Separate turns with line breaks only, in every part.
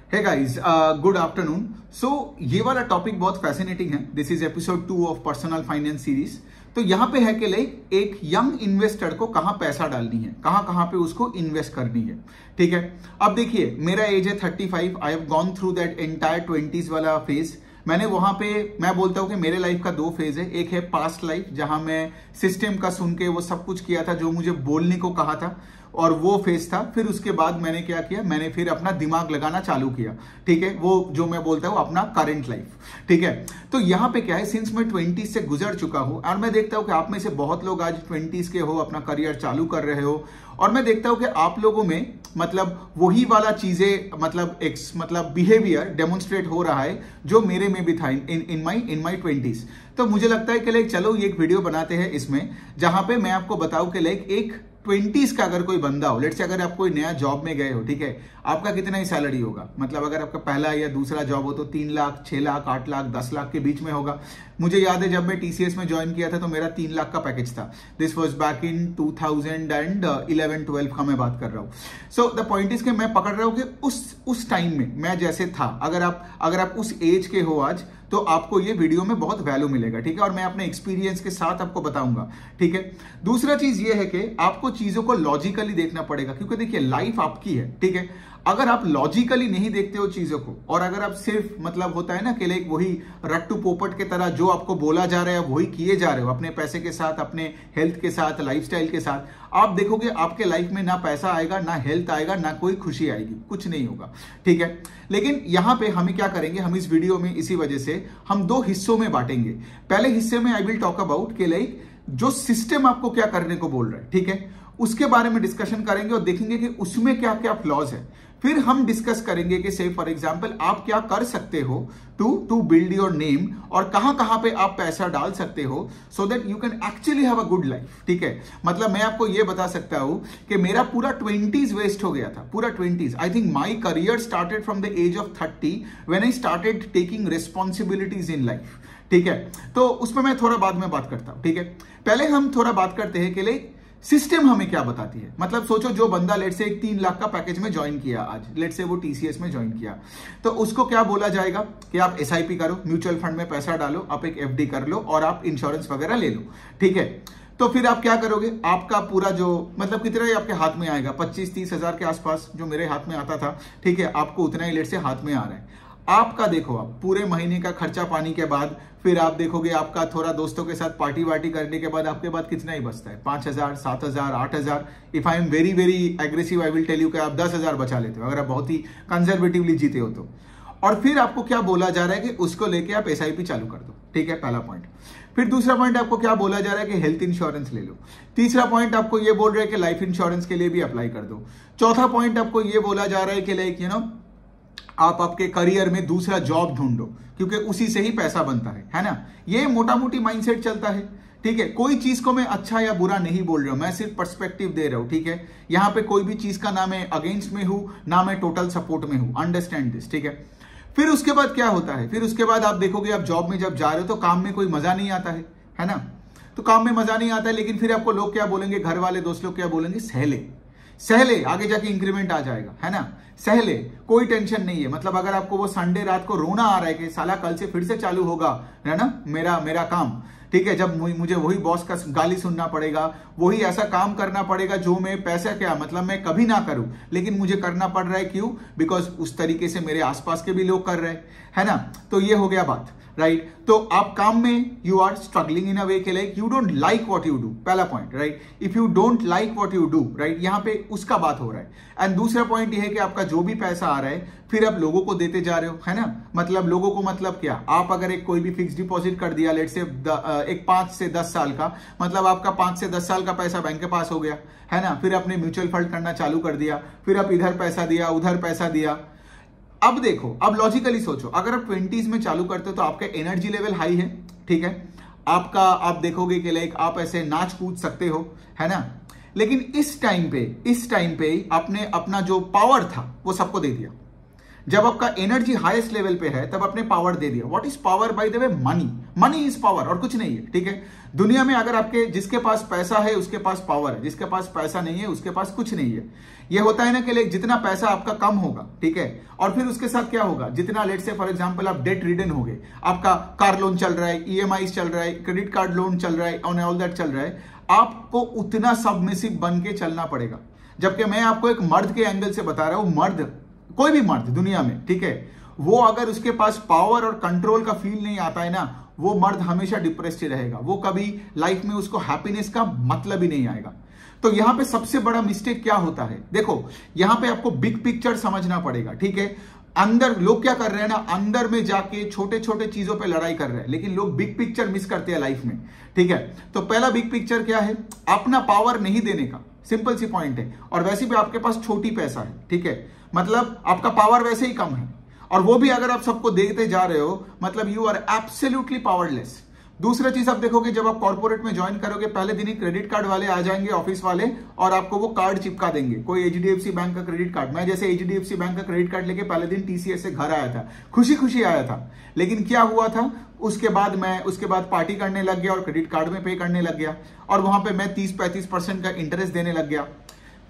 हे guys, good afternoon. So ये वाला topic बहुत फैसिनेटिंग है। This is episode 2 of personal finance series. तो यहाँ पे है कि लाइक एक यंग इन्वेस्टर को कहाँ पैसा डालनी है, कहाँ कहाँ पे उसको इन्वेस्ट करनी है। ठीक है, अब देखिए मेरा एज है 35। I have gone through that entire 20s वाला फेज। मैंने वहां पे, मैं बोलता हूं कि मेरे लाइफ का 2 फेज है। एक है पास्ट लाइफ जहां मैं सिस्टम का सुन के वो सब कुछ किया था जो मुझे बोलने को कहा था, और वो फेज था। फिर उसके बाद मैंने क्या किया, मैंने फिर अपना दिमाग लगाना चालू किया। ठीक है, वो जो मैं बोलता हूं अपना करंट लाइफ। ठीक है, तो यहां पे क्या है, सिंस मैं 20s से गुजर चुका हूं और मैं देखता हूं कि आप में से बहुत लोग आज 20s के हो, अपना करियर चालू कर रहे हो, और मैं देखता हूं कि आप लोगों में मतलब वही वाला चीजें मतलब बिहेवियर डेमोन्स्ट्रेट हो रहा है जो मेरे में भी था इन माई 20s। तो मुझे लगता है कि लाइक चलो ये एक वीडियो बनाते हैं इसमें, जहां पे मैं आपको बताऊं कि लाइक एक 20s का अगर कोई बंदा हो, लेट्स से अगर आप कोई नया जॉब में गए हो, ठीक है, आपका कितना ही सैलरी होगा, मतलब अगर आपका पहला या दूसरा जॉब हो तो 3 लाख, 6 लाख, 8 लाख, 10 लाख के बीच में होगा। मुझे याद है जब मैं TCS में ज्वाइन किया था तो मेरा 3 लाख का पैकेज था। दिस वाज बैक इन 2011-12 का मैं बात कर रहा हूं। सो द पॉइंट इज कि मैं पकड़ रहा हूं कि उस टाइम में मैं जैसे था, अगर आप उस एज के हो आज, तो आपको ये वीडियो में बहुत वैल्यू मिलेगा। ठीक है, और मैं अपने एक्सपीरियंस के साथ आपको बताऊंगा। ठीक है, दूसरा चीज ये है कि आपको चीजों को लॉजिकली देखना पड़ेगा, क्योंकि देखिए लाइफ आपकी है। ठीक है, अगर आप लॉजिकली नहीं देखते हो चीजों को, और अगर आप सिर्फ मतलब होता है ना कि लाइक वही रट्टू पोपट के तरह जो आपको बोला जा रहा है वही किए जा रहे हो, अपने पैसे के साथ, अपने हेल्थ के साथ, लाइफस्टाइल के साथ, आप देखोगे आपके लाइफ में ना पैसा आएगा, ना हेल्थ आएगा, ना कोई खुशी आएगी, कुछ नहीं होगा। ठीक है, लेकिन यहां पे हमें क्या करेंगे, हम इस वीडियो में इसी वजह से हम 2 हिस्सों में बांटेंगे। पहले हिस्से में आई विल टॉक अबाउट कि लाइक जो सिस्टम आपको क्या करने को बोल रहा है, ठीक है, उसके बारे में डिस्कशन करेंगे और देखेंगे कि उसमें क्या क्या फ्लॉज है। फिर हम डिस्कस करेंगे कि से फॉर एग्जांपल आप क्या कर सकते हो टू बिल्ड योर नेम, और कहां कहां पे आप पैसा डाल सकते हो so that you can actually have a good life. ठीक है, मतलब मैं आपको यह बता सकता हूं कि मेरा पूरा 20s वेस्ट हो गया था, पूरा 20s। I think my career started from the age of 30 when I started taking responsibilities in life. ठीक है, तो उसमें मैं थोड़ा बाद में बात करता हूं। ठीक है, पहले हम थोड़ा बात करते हैं कि लाइक सिस्टम हमें क्या बताती है। मतलब सोचो जो बंदा लेट से एक 3 लाख का पैकेज में ज्वाइन किया आज, लेट से वो TCS में ज्वाइन किया, तो उसको क्या बोला जाएगा कि आप SIP करो, म्यूचुअल फंड में पैसा डालो, आप एक FD कर लो और आप इंश्योरेंस वगैरह ले लो। ठीक है, तो फिर आप क्या करोगे, आपका पूरा जो मतलब कितना ही आपके हाथ में आएगा, 25-30 हजार के आसपास जो मेरे हाथ में आता था। ठीक है, आपको उतना ही लेट से हाथ में आ रहा है। आपका देखो, आप पूरे महीने का खर्चा पानी के बाद फिर आप देखोगे आपका थोड़ा दोस्तों के साथ पार्टी वार्टी करने के बाद आपके बाद कितना ही बचता है, 5,000, 7,000, 8,000। If I am very very aggressive I will tell you कि आप 10,000 बचा लेते हो अगर आप बहुत ही कंजर्वेटिवली जीते हो तो। और फिर आपको क्या बोला जा रहा है कि उसको लेके आप SIP चालू कर दो। ठीक है, पहला पॉइंट। फिर दूसरा पॉइंट आपको क्या बोला जा रहा है कि हेल्थ इंश्योरेंस ले लो। तीसरा पॉइंट आपको ये बोल रहे हैं कि लाइफ इंश्योरेंस के लिए भी अप्लाई कर दो। चौथा पॉइंट आपको ये बोला जा रहा है कि लाइक आप आपके करियर में दूसरा जॉब ढूंढो, क्योंकि उसी से ही पैसा बनता है ना। ये मोटा मोटी माइंडसेट चलता है। ठीक है, कोई चीज को मैं अच्छा या बुरा नहीं बोल रहा हूं, मैं सिर्फ पर्सपेक्टिव दे रहा हूं। ठीक है, यहां पे कोई भी चीज का ना मैं अगेंस्ट में हूं ना मैं टोटल सपोर्ट में हूं, अंडरस्टैंड दिस। ठीक है, फिर उसके बाद क्या होता है, फिर उसके बाद आप देखोगे आप जॉब में जब जा रहे हो तो काम में कोई मजा नहीं आता है ना। तो काम में मजा नहीं आता है, लेकिन फिर आपको लोग क्या बोलेंगे, घर वाले दोस्त लोग क्या बोलेंगे, सहले आगे जाके इंक्रीमेंट आ जाएगा, है ना। सहले, कोई टेंशन नहीं है। मतलब अगर आपको वो संडे रात को रोना आ रहा है कि साला कल से फिर से चालू होगा, है ना, मेरा काम, ठीक है, जब मुझे वही बॉस का गाली सुनना पड़ेगा, वही ऐसा काम करना पड़ेगा जो मैं पैसा क्या मतलब मैं कभी ना करूं, लेकिन मुझे करना पड़ रहा है। क्यों? बिकॉज उस तरीके से मेरे आसपास के भी लोग कर रहे हैं, है ना। तो ये हो गया बात, राइट। तो आप काम में you are struggling in a way के like you don't like what you do, पहला point, right. If you don't like what you do, right, यहां पे उसका बात हो रहा है। एंड दूसरा पॉइंट ये है कि आपका जो भी पैसा आ रहा है फिर आप लोगों को देते जा रहे हो, है ना। मतलब लोगों को मतलब क्या, आप अगर एक कोई भी फिक्स डिपॉजिट कर दिया लेट से एक 5 से 10 साल का, मतलब आपका 5 से 10 साल का पैसा बैंक के पास हो गया, है ना। फिर आपने म्यूचुअल फंड करना चालू कर दिया, फिर आप इधर पैसा दिया, उधर पैसा दिया। अब देखो, अब लॉजिकली सोचो, अगर आप 20s में चालू करते हो तो आपका एनर्जी लेवल हाई है। ठीक है, आप देखोगे कि लाइक आप ऐसे नाच कूद सकते हो, है ना। लेकिन इस टाइम पे आपने अपना जो पावर था वो सबको दे दिया। जब आपका एनर्जी हाईएस्ट लेवल पे है तब आपने पावर दे दिया। What is power? Bye the way money, money is power और कुछ नहीं है, ठीक है। दुनिया में अगर आपके जिसके पास पैसा है उसके पास पावर है, जिसके पास पैसा नहीं है उसके पास कुछ नहीं है। ये होता है ना कि जितना पैसा आपका कम होगा, ठीक है, और फिर उसके साथ क्या होगा, जितना लेट से फॉर एग्जांपल आप डेट रिडन हो गए, आपका कार लोन चल रहा है, ईएमआई चल रहा है, क्रेडिट कार्ड लोन चल रहा है, ऑल दैट चल रहा है, आपको उतना सबमिसिव बन के चलना पड़ेगा। जबकि मैं आपको एक मर्द के एंगल से बता रहा हूं, मर्द, कोई भी मर्द दुनिया में, ठीक है, वो अगर उसके पास पावर और कंट्रोल का फील नहीं आता है ना, वो मर्द हमेशा डिप्रेस्ड ही रहेगा, वो कभी लाइफ में उसको हैप्पीनेस का मतलब ही नहीं आएगा। तो यहां पे सबसे बड़ा मिस्टेक क्या होता है, देखो यहां पे आपको बिग पिक्चर समझना पड़ेगा, ठीक है। अंदर लोग क्या कर रहे हैं ना, अंदर में जाके छोटे छोटे चीजों पे लड़ाई कर रहे हैं, लेकिन लोग बिग पिक्चर मिस करते हैं लाइफ में, ठीक है। तो पहला बिग पिक्चर क्या है, अपना पावर नहीं देने का, सिंपल सी पॉइंट है। और वैसे भी आपके पास छोटी पैसा है, ठीक है, मतलब आपका पावर वैसे ही कम है, और वो भी अगर आप सबको देते जा रहे हो, मतलब यू आर एब्सोल्युटली पावरलेस। दूसरा चीज आप देखोगे, जब आप कॉर्पोरेट में ज्वाइन करोगे, पहले दिन ही क्रेडिट कार्ड वाले आ जाएंगे, ऑफिस वाले, और आपको वो कार्ड चिपका देंगे, कोई एचडीएफसी बैंक का क्रेडिट कार्ड। मैं जैसे एचडीएफसी बैंक का क्रेडिट कार्ड लेके पहले दिन टीसीएस से घर आया था, खुशी खुशी आया था, लेकिन क्या हुआ था, उसके बाद पार्टी करने लग गया और क्रेडिट कार्ड में पे करने लग गया, और वहां पे मैं 30-35% का इंटरेस्ट देने लग गया।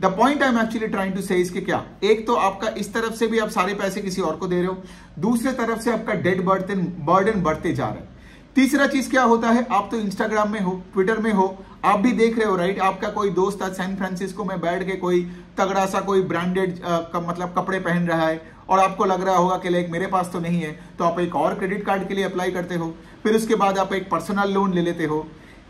The point I am actually trying to say इसके क्या, एक तो आपका इस तरफ से भी आप सारे पैसे किसी और को दे रहे हो, दूसरे तरफ से आपका डेट बर्डन बढ़ते जा रहा है। तीसरा चीज क्या होता है, आप तो इंस्टाग्राम में हो, ट्विटर में हो, आप भी देख रहे हो, राइट, आपका कोई दोस्त आज सैन फ्रांसिस्को में बैठ के कोई तगड़ा सा कोई ब्रांडेड मतलब कपड़े पहन रहा है, और आपको लग रहा होगा कि लाइक मेरे पास तो नहीं है, तो आप एक और क्रेडिट कार्ड के लिए अप्लाई करते हो, फिर उसके बाद आप एक पर्सनल लोन ले लेते हो।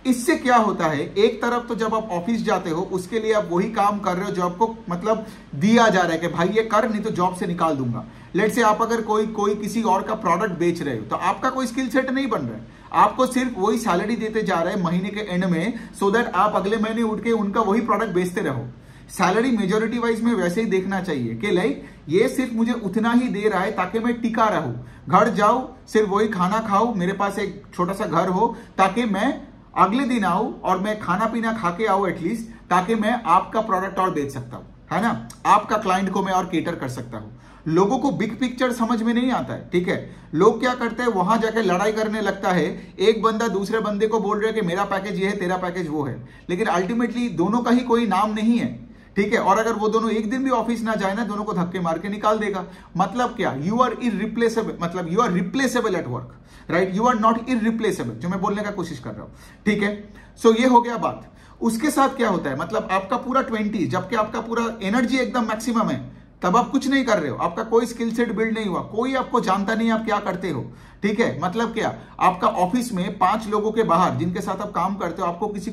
इससे क्या होता है, एक तरफ तो जब आप ऑफिस जाते हो उसके लिए आप वही काम कर रहे हो जो आपको मतलब दिया जा रहा है कि भाई ये कर, नहीं तो जॉब से निकाल दूंगा। लेट से आप अगर कोई किसी और का प्रोडक्ट बेच रहे हो, तो आपका कोई स्किल सेट नहीं बन रहा है, आपको सिर्फ वही सैलरी देते जा रहे हैं महीने के एंड में, सो दैट आप अगले महीने उठ के उनका वही प्रोडक्ट बेचते रहो। सैलरी मेजोरिटी वाइज में वैसे ही देखना चाहिए कि लाइक ये सिर्फ मुझे उतना ही दे रहा है ताकि मैं टिका रहूं, घर जाऊं सिर्फ वही खाना खाऊं, मेरे पास एक छोटा सा घर हो, ताकि मैं अगले दिन आऊं और मैं खाना पीना खा के आऊं एटलीस्ट, ताकि मैं आपका प्रोडक्ट और बेच सकता हूं, है ना, आपका क्लाइंट को मैं और केटर कर सकता हूं। लोगों को बिग पिक्चर समझ में नहीं आता है, ठीक है। लोग क्या करते हैं, वहां जाके लड़ाई करने लगता है, एक बंदा दूसरे बंदे को बोल रहा है कि मेरा पैकेज ये है, तेरा पैकेज वो है, लेकिन अल्टीमेटली दोनों का ही कोई नाम नहीं है, ठीक है। और अगर वो दोनों एक दिन भी ऑफिस ना जाए ना, दोनों को धक्के मार के निकाल देगा। मतलब क्या, यू आर इररिप्लेसेबल, मतलब you are replaceable at work, right, you are not irreplaceable, जो मैं बोलने का कोशिश कर रहा हूं, ठीक है। सो ये हो गया बात। उसके साथ क्या होता है, मतलब आपका पूरा 20, जबकि आपका पूरा एनर्जी एकदम मैक्सिमम है, तब आप कुछ नहीं कर रहे हो, आपका कोई स्किल सेट बिल्ड नहीं हुआ, कोई आपको जानता नहीं आप क्या करते हो, ठीक है। मतलब क्या, आपका ऑफिस में 5 लोगों के बाहर जिनके साथ आप काम करते हो, आपको किसी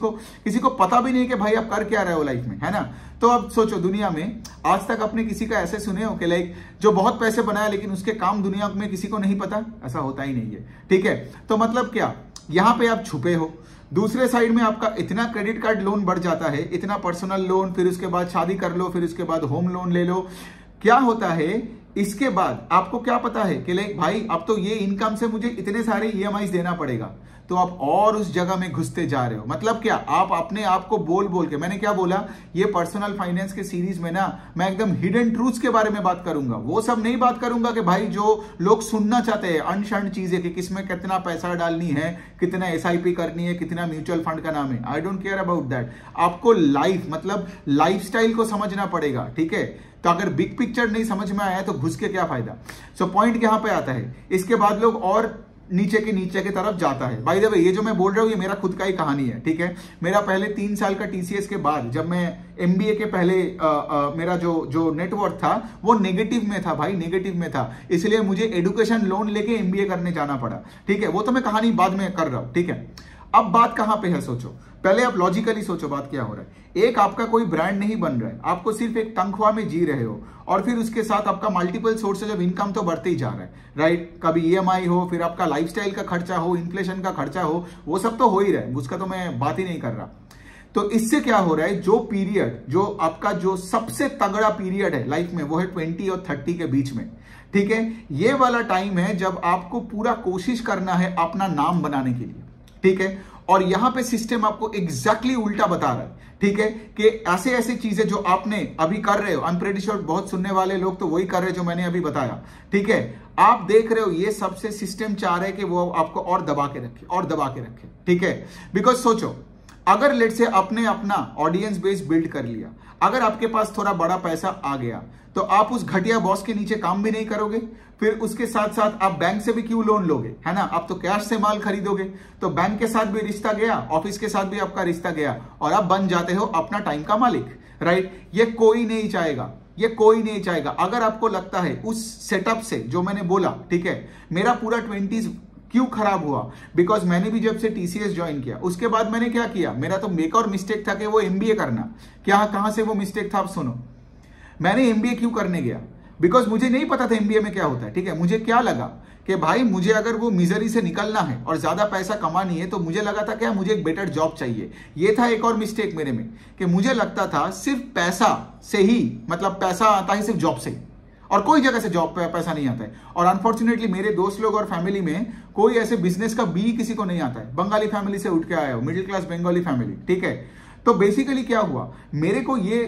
को पता भी नहीं कि भाई आप कर क्या रहे हो लाइफ में, है ना। तो अब सोचो, दुनिया में आज तक आपने किसी का ऐसे सुने हो कि लाइक जो बहुत पैसे बनाया लेकिन उसके काम दुनिया में किसी को नहीं पता, ऐसा होता ही नहीं है, ठीक है। तो मतलब क्या, यहां पे आप छुपे हो, दूसरे साइड में आपका इतना क्रेडिट कार्ड लोन बढ़ जाता है, इतना पर्सनल लोन, फिर उसके बाद शादी कर लो, फिर उसके बाद होम लोन ले लो। क्या होता है इसके बाद, आपको क्या पता है कि लाइक भाई अब तो ये इनकम से मुझे इतने सारे ईएमआई देना पड़ेगा, तो आप और उस जगह में घुसते जा रहे हो। मतलब क्या, आप अपने आप को बोल के, मैंने क्या बोला, ये पर्सनल फाइनेंस के सीरीज में ना मैं एकदम हिडन ट्रूथ्स के बारे में बात करूंगा, वो सब नहीं बात करूंगा कि भाई जो लोग सुनना चाहते हैं अनशर्ट चीजें, कि किसमें कितना पैसा डालनी है, कितना एसआईपी करनी है, कितना म्यूचुअल फंड का नाम है, I don't care about that. आपको लाइफ मतलब लाइफस्टाइल को समझना पड़ेगा, ठीक है। तो अगर बिग पिक्चर नहीं समझ में आया तो घुस के क्या फायदा। सो पॉइंट यहां पे आता है। इसके बाद लोग और नीचे की तरफ जाता है। बाय द वे, ये जो मैं बोल रहा हूं ये मेरा खुद का ही कहानी है, ठीक है। मेरा पहले 3 साल का टीसीएस के बाद, जब मैं एमबीए के पहले मेरा जो नेटवर्क था वो नेगेटिव में था भाई, नेगेटिव में था, इसलिए मुझे एजुकेशन लोन लेके एमबीए करने जाना पड़ा, ठीक है। वो तो मैं कहानी बाद में कर रहा हूं, ठीक है। अब बात कहां पे है, सोचो, पहले आप लॉजिकली सोचो बात क्या हो रहा है। एक आपका कोई ब्रांड नहीं बन रहा है, आपको सिर्फ एक तनख्वाह में जी रहे हो, और फिर उसके साथ आपका मल्टीपल सोर्सेज ऑफ इनकम तो बढ़ते ही जा रहा है, राइट। कभी ईएमआई हो, फिर आपका लाइफस्टाइल का खर्चा हो, इन्फ्लेशन का खर्चा हो, वो सब तो हो ही रहा है, उसका तो मैं बात ही नहीं कर रहा। तो इससे क्या हो रहा है, जो पीरियड, जो आपका जो सबसे तगड़ा पीरियड है लाइफ में, वो है 20 और 30 के बीच में, ठीक है। ये वाला टाइम है जब आपको पूरा कोशिश करना है अपना नाम बनाने के लिए, ठीक है। और यहां पे सिस्टम आपको एग्जैक्टली उल्टा बता रहा है, ठीक है, कि ऐसे ऐसे चीजें जो आपने अभी कर रहे हो, आई एम प्रीटी श्योर बहुत सुनने वाले लोग तो वही कर रहे हैं जो मैंने अभी बताया, ठीक है, आप देख रहे हो ये सबसे सिस्टम चाह रहे हैं कि वो आपको और दबा के रखे और दबा के रखे, ठीक है। बिकॉज सोचो, अगर लेट से आपने अपना ऑडियंस बेस बिल्ड कर लिया, अगर आपके पास थोड़ा बड़ा पैसा आ गया, तो आप उस घटिया बॉस के नीचे काम भी नहीं करोगे, फिर उसके साथ साथ आप बैंक से भी क्यों लोन लोगे, है ना, आप तो कैश से माल खरीदोगे, तो बैंक के साथ भी रिश्ता गया, ऑफिस के साथ भी आपका रिश्ता गया, और आप बन जाते हो अपना टाइम का मालिक, राइट। ये कोई नहीं चाहेगा, ये कोई नहीं चाहेगा। अगर आपको लगता है उस सेटअप से जो मैंने बोला, ठीक है, मेरा पूरा 20s क्यों खराब हुआ, बिकॉज मैंने भी जब से टीसीएस ज्वाइन किया उसके बाद मैंने क्या किया, मेरा तो एक और मिस्टेक था कि वो एमबीए करना। क्या, कहां से वो मिस्टेक था आप सुनो। मैंने एमबीए क्यों करने गया, बिकॉज मुझे नहीं पता था एमबीए में क्या होता है, ठीक है। मुझे क्या लगा कि भाई मुझे अगर वो मिजरी से निकलना है और ज्यादा पैसा कमानी है, तो मुझे लगा था क्या, मुझे एक बेटर जॉब चाहिए। ये था एक और मिस्टेक मेरे में, कि मुझे लगता था सिर्फ पैसा से ही, मतलब पैसा आता है सिर्फ जॉब से, और कोई जगह से जॉब पे पैसा नहीं आता है। और अनफॉर्चुनेटली मेरे दोस्त लोग और फैमिली में कोई ऐसे बिजनेस का बी किसी को नहीं आता है। बंगाली फैमिली से उठ के आया हो, मिडिल क्लास बंगाली फैमिली, ठीक है। तो बेसिकली क्या हुआ, मेरे को ये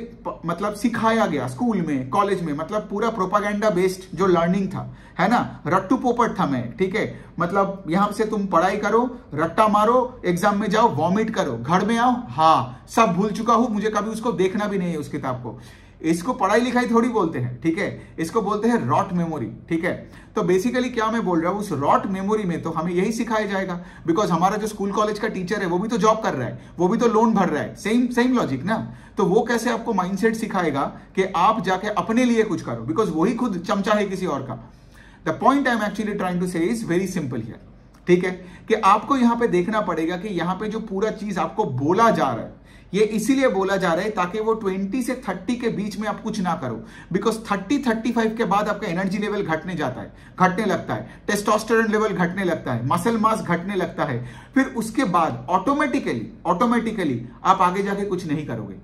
मतलब सिखाया गया स्कूल में, कॉलेज में, मतलब पूरा प्रोपागेंडा बेस्ड जो लर्निंग था, है ना, रट्टू पोपट था मैं, ठीक है। मतलब यहां से तुम पढ़ाई करो, रट्टा मारो, एग्जाम में जाओ, वॉमिट करो, घर में आओ, हाँ सब भूल चुका हूं, मुझे कभी उसको देखना भी नहीं है उस किताब को। इसको पढ़ाई लिखाई थोड़ी बोलते हैं, ठीक है, इसको बोलते हैं रॉट मेमोरी, ठीक है। तो बेसिकली क्या मैं बोल रहा हूं, उस रॉट मेमोरी में तो हमें यही सिखाया जाएगा, बिकॉज हमारा जो स्कूल कॉलेज का टीचर है वो भी तो जॉब कर रहा है, वो भी तो लोन भर रहा है, सेम लॉजिक ना। तो वो कैसे आपको माइंडसेट सिखाएगा कि आप जाके अपने लिए कुछ करो, बिकॉज वही खुद चमचा है किसी और का। The point I am actually trying to say is very simple here, ठीक है, कि आपको यहां पे देखना पड़ेगा कि यहां पे जो पूरा चीज आपको बोला जा रहा है, ये इसीलिए बोला जा रहा है ताकि वो 20 से 30 के बीच में आप कुछ ना करो, बिकॉज 30-35 के बाद आपका एनर्जी लेवल घटने लगता है, टेस्टोस्टेरोन लेवल घटने लगता है, मसल मास घटने लगता है, फिर उसके बाद ऑटोमेटिकली आप आगे जाके कुछ नहीं करोगे।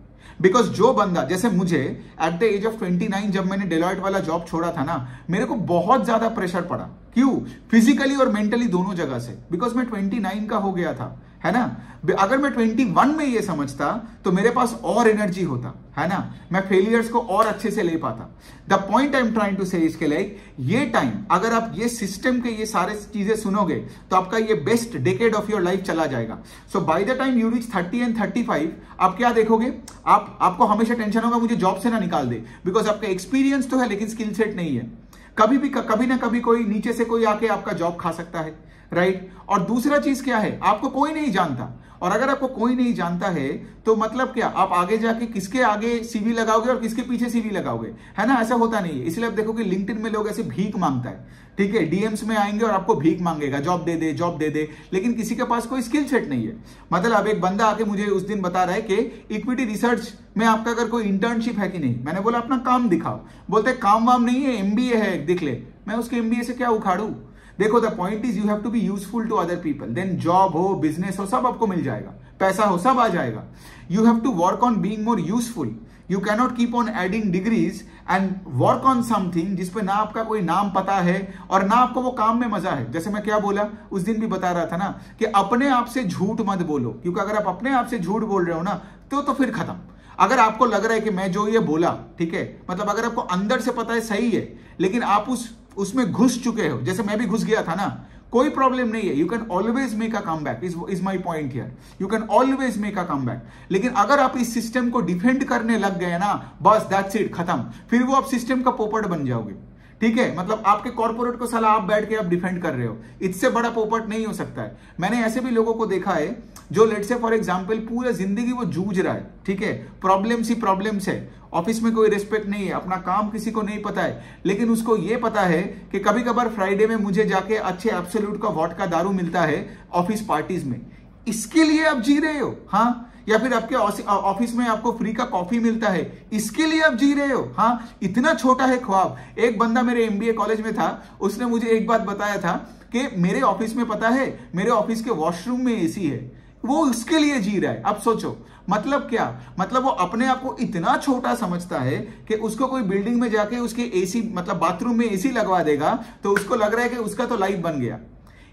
बिकॉज जो बंदा, जैसे मुझे एट द एज ऑफ 29 जब मैंने डेलॉयट वाला जॉब छोड़ा था ना, मेरे को बहुत ज्यादा प्रेशर पड़ा। क्यों? फिजिकली और मेंटली दोनों जगह से, बिकॉज मैं 29 का हो गया था, है ना। अगर मैं 21 में ये समझता तो मेरे पास और एनर्जी होता, है ना, मैं फेलियर्स को और अच्छे से ले पाता। The point I am trying to say इसके लाइक, ये टाइम अगर आप ये सिस्टम के ये सारे चीजें सुनोगे तो आपका ये best decade of your life चला जाएगा। So by the time you reach 30 and 35, आप क्या देखोगे, आपको हमेशा टेंशन होगा मुझे जॉब से ना निकाल दे, बिकॉज आपका एक्सपीरियंस तो है लेकिन स्किल सेट नहीं है। कभी ना कभी कोई नीचे से कोई आके आपका जॉब खा सकता है, राइट। और दूसरा चीज क्या है, आपको कोई नहीं जानता, और अगर आपको कोई नहीं जानता है तो मतलब क्या, आप आगे जाके किसके आगे सीवी लगाओगे और किसके पीछे सीवी लगाओगे, है ना। ऐसा होता नहीं है। इसलिए आप देखोगे लिंक्डइन में लोग ऐसे भीख मांगता है, ठीक है, डीएम्स में आएंगे और आपको भीख मांगेगा, जॉब दे दे, लेकिन किसी के पास कोई स्किल सेट नहीं है। मतलब अब एक बंदा आके मुझे उस दिन बता रहा है कि इक्विटी रिसर्च में आपका अगर कोई इंटर्नशिप है कि नहीं। मैंने बोला अपना काम दिखाओ। बोलते काम वाम नहीं है, एमबीए है, दिख ले। मैं उसके एमबीए से क्या उखाड़ू। देखो the point is you have to be useful to other people, then job हो, बिजनेस हो, सब आपको मिल जाएगा, पैसा हो, सब आ जाएगा। You have to work on being more useful. You cannot keep on adding degrees and work on something जिसपे ना आपका कोई नाम पता है और ना आपको वो काम में मजा है। जैसे मैं क्या बोला उस दिन भी बता रहा था ना, कि अपने आप से झूठ मत बोलो, क्योंकि अगर आप अपने आप से झूठ बोल रहे हो ना तो फिर खत्म। अगर आपको लग रहा है कि मैं जो ये बोला, ठीक है, मतलब अगर आपको अंदर से पता है सही है, लेकिन आप उसमें घुस चुके हो, जैसे मैं भी घुस गया था ना, कोई प्रॉब्लम नहीं है। You can always make a come back, is my point here. You can always make a come back. लेकिन अगर आप इस सिस्टम को डिफेंड करने लग गए ना, बस दैट्स इट, खत्म। फिर वो आप सिस्टम का पोपट बन जाओगे, ठीक है। मतलब आपके कॉर्पोरेट को साला आप बैठ के आप डिफेंड कर रहे हो, इससे बड़ा पोपट नहीं हो सकता है। मैंने ऐसे भी लोगों को देखा है जो लेट्स से फॉर एग्जांपल पूरा जिंदगी वो जूझ रहा है, ठीक है, प्रॉब्लम्स ही प्रॉब्लम्स है, ऑफिस में कोई रिस्पेक्ट नहीं है, अपना काम किसी को नहीं पता है, लेकिन उसको ये पता है कि कभी कभार फ्राइडे में मुझे जाके अच्छे एब्सोल्यूट का वोडका दारू मिलता है ऑफिस पार्टीज में। इसके लिए आप जी रहे हो, हाँ। या फिर आपके ऑफिस में आपको फ्री का कॉफी मिलता है, इसके लिए आप जी रहे हो, हाँ। इतना छोटा है ख्वाब। एक बंदा मेरे एमबीए कॉलेज में था, उसने मुझे एक बात बताया था कि मेरे ऑफिस में पता है, मेरे ऑफिस के वॉशरूम में एसी है, वो उसके लिए जी रहा है। अब सोचो, मतलब क्या, मतलब वो अपने आप को इतना छोटा समझता है कि उसको कोई बिल्डिंग में जाके उसके एसी, मतलब बाथरूम में एसी लगवा देगा तो उसको लग रहा है कि उसका तो लाइफ बन गया।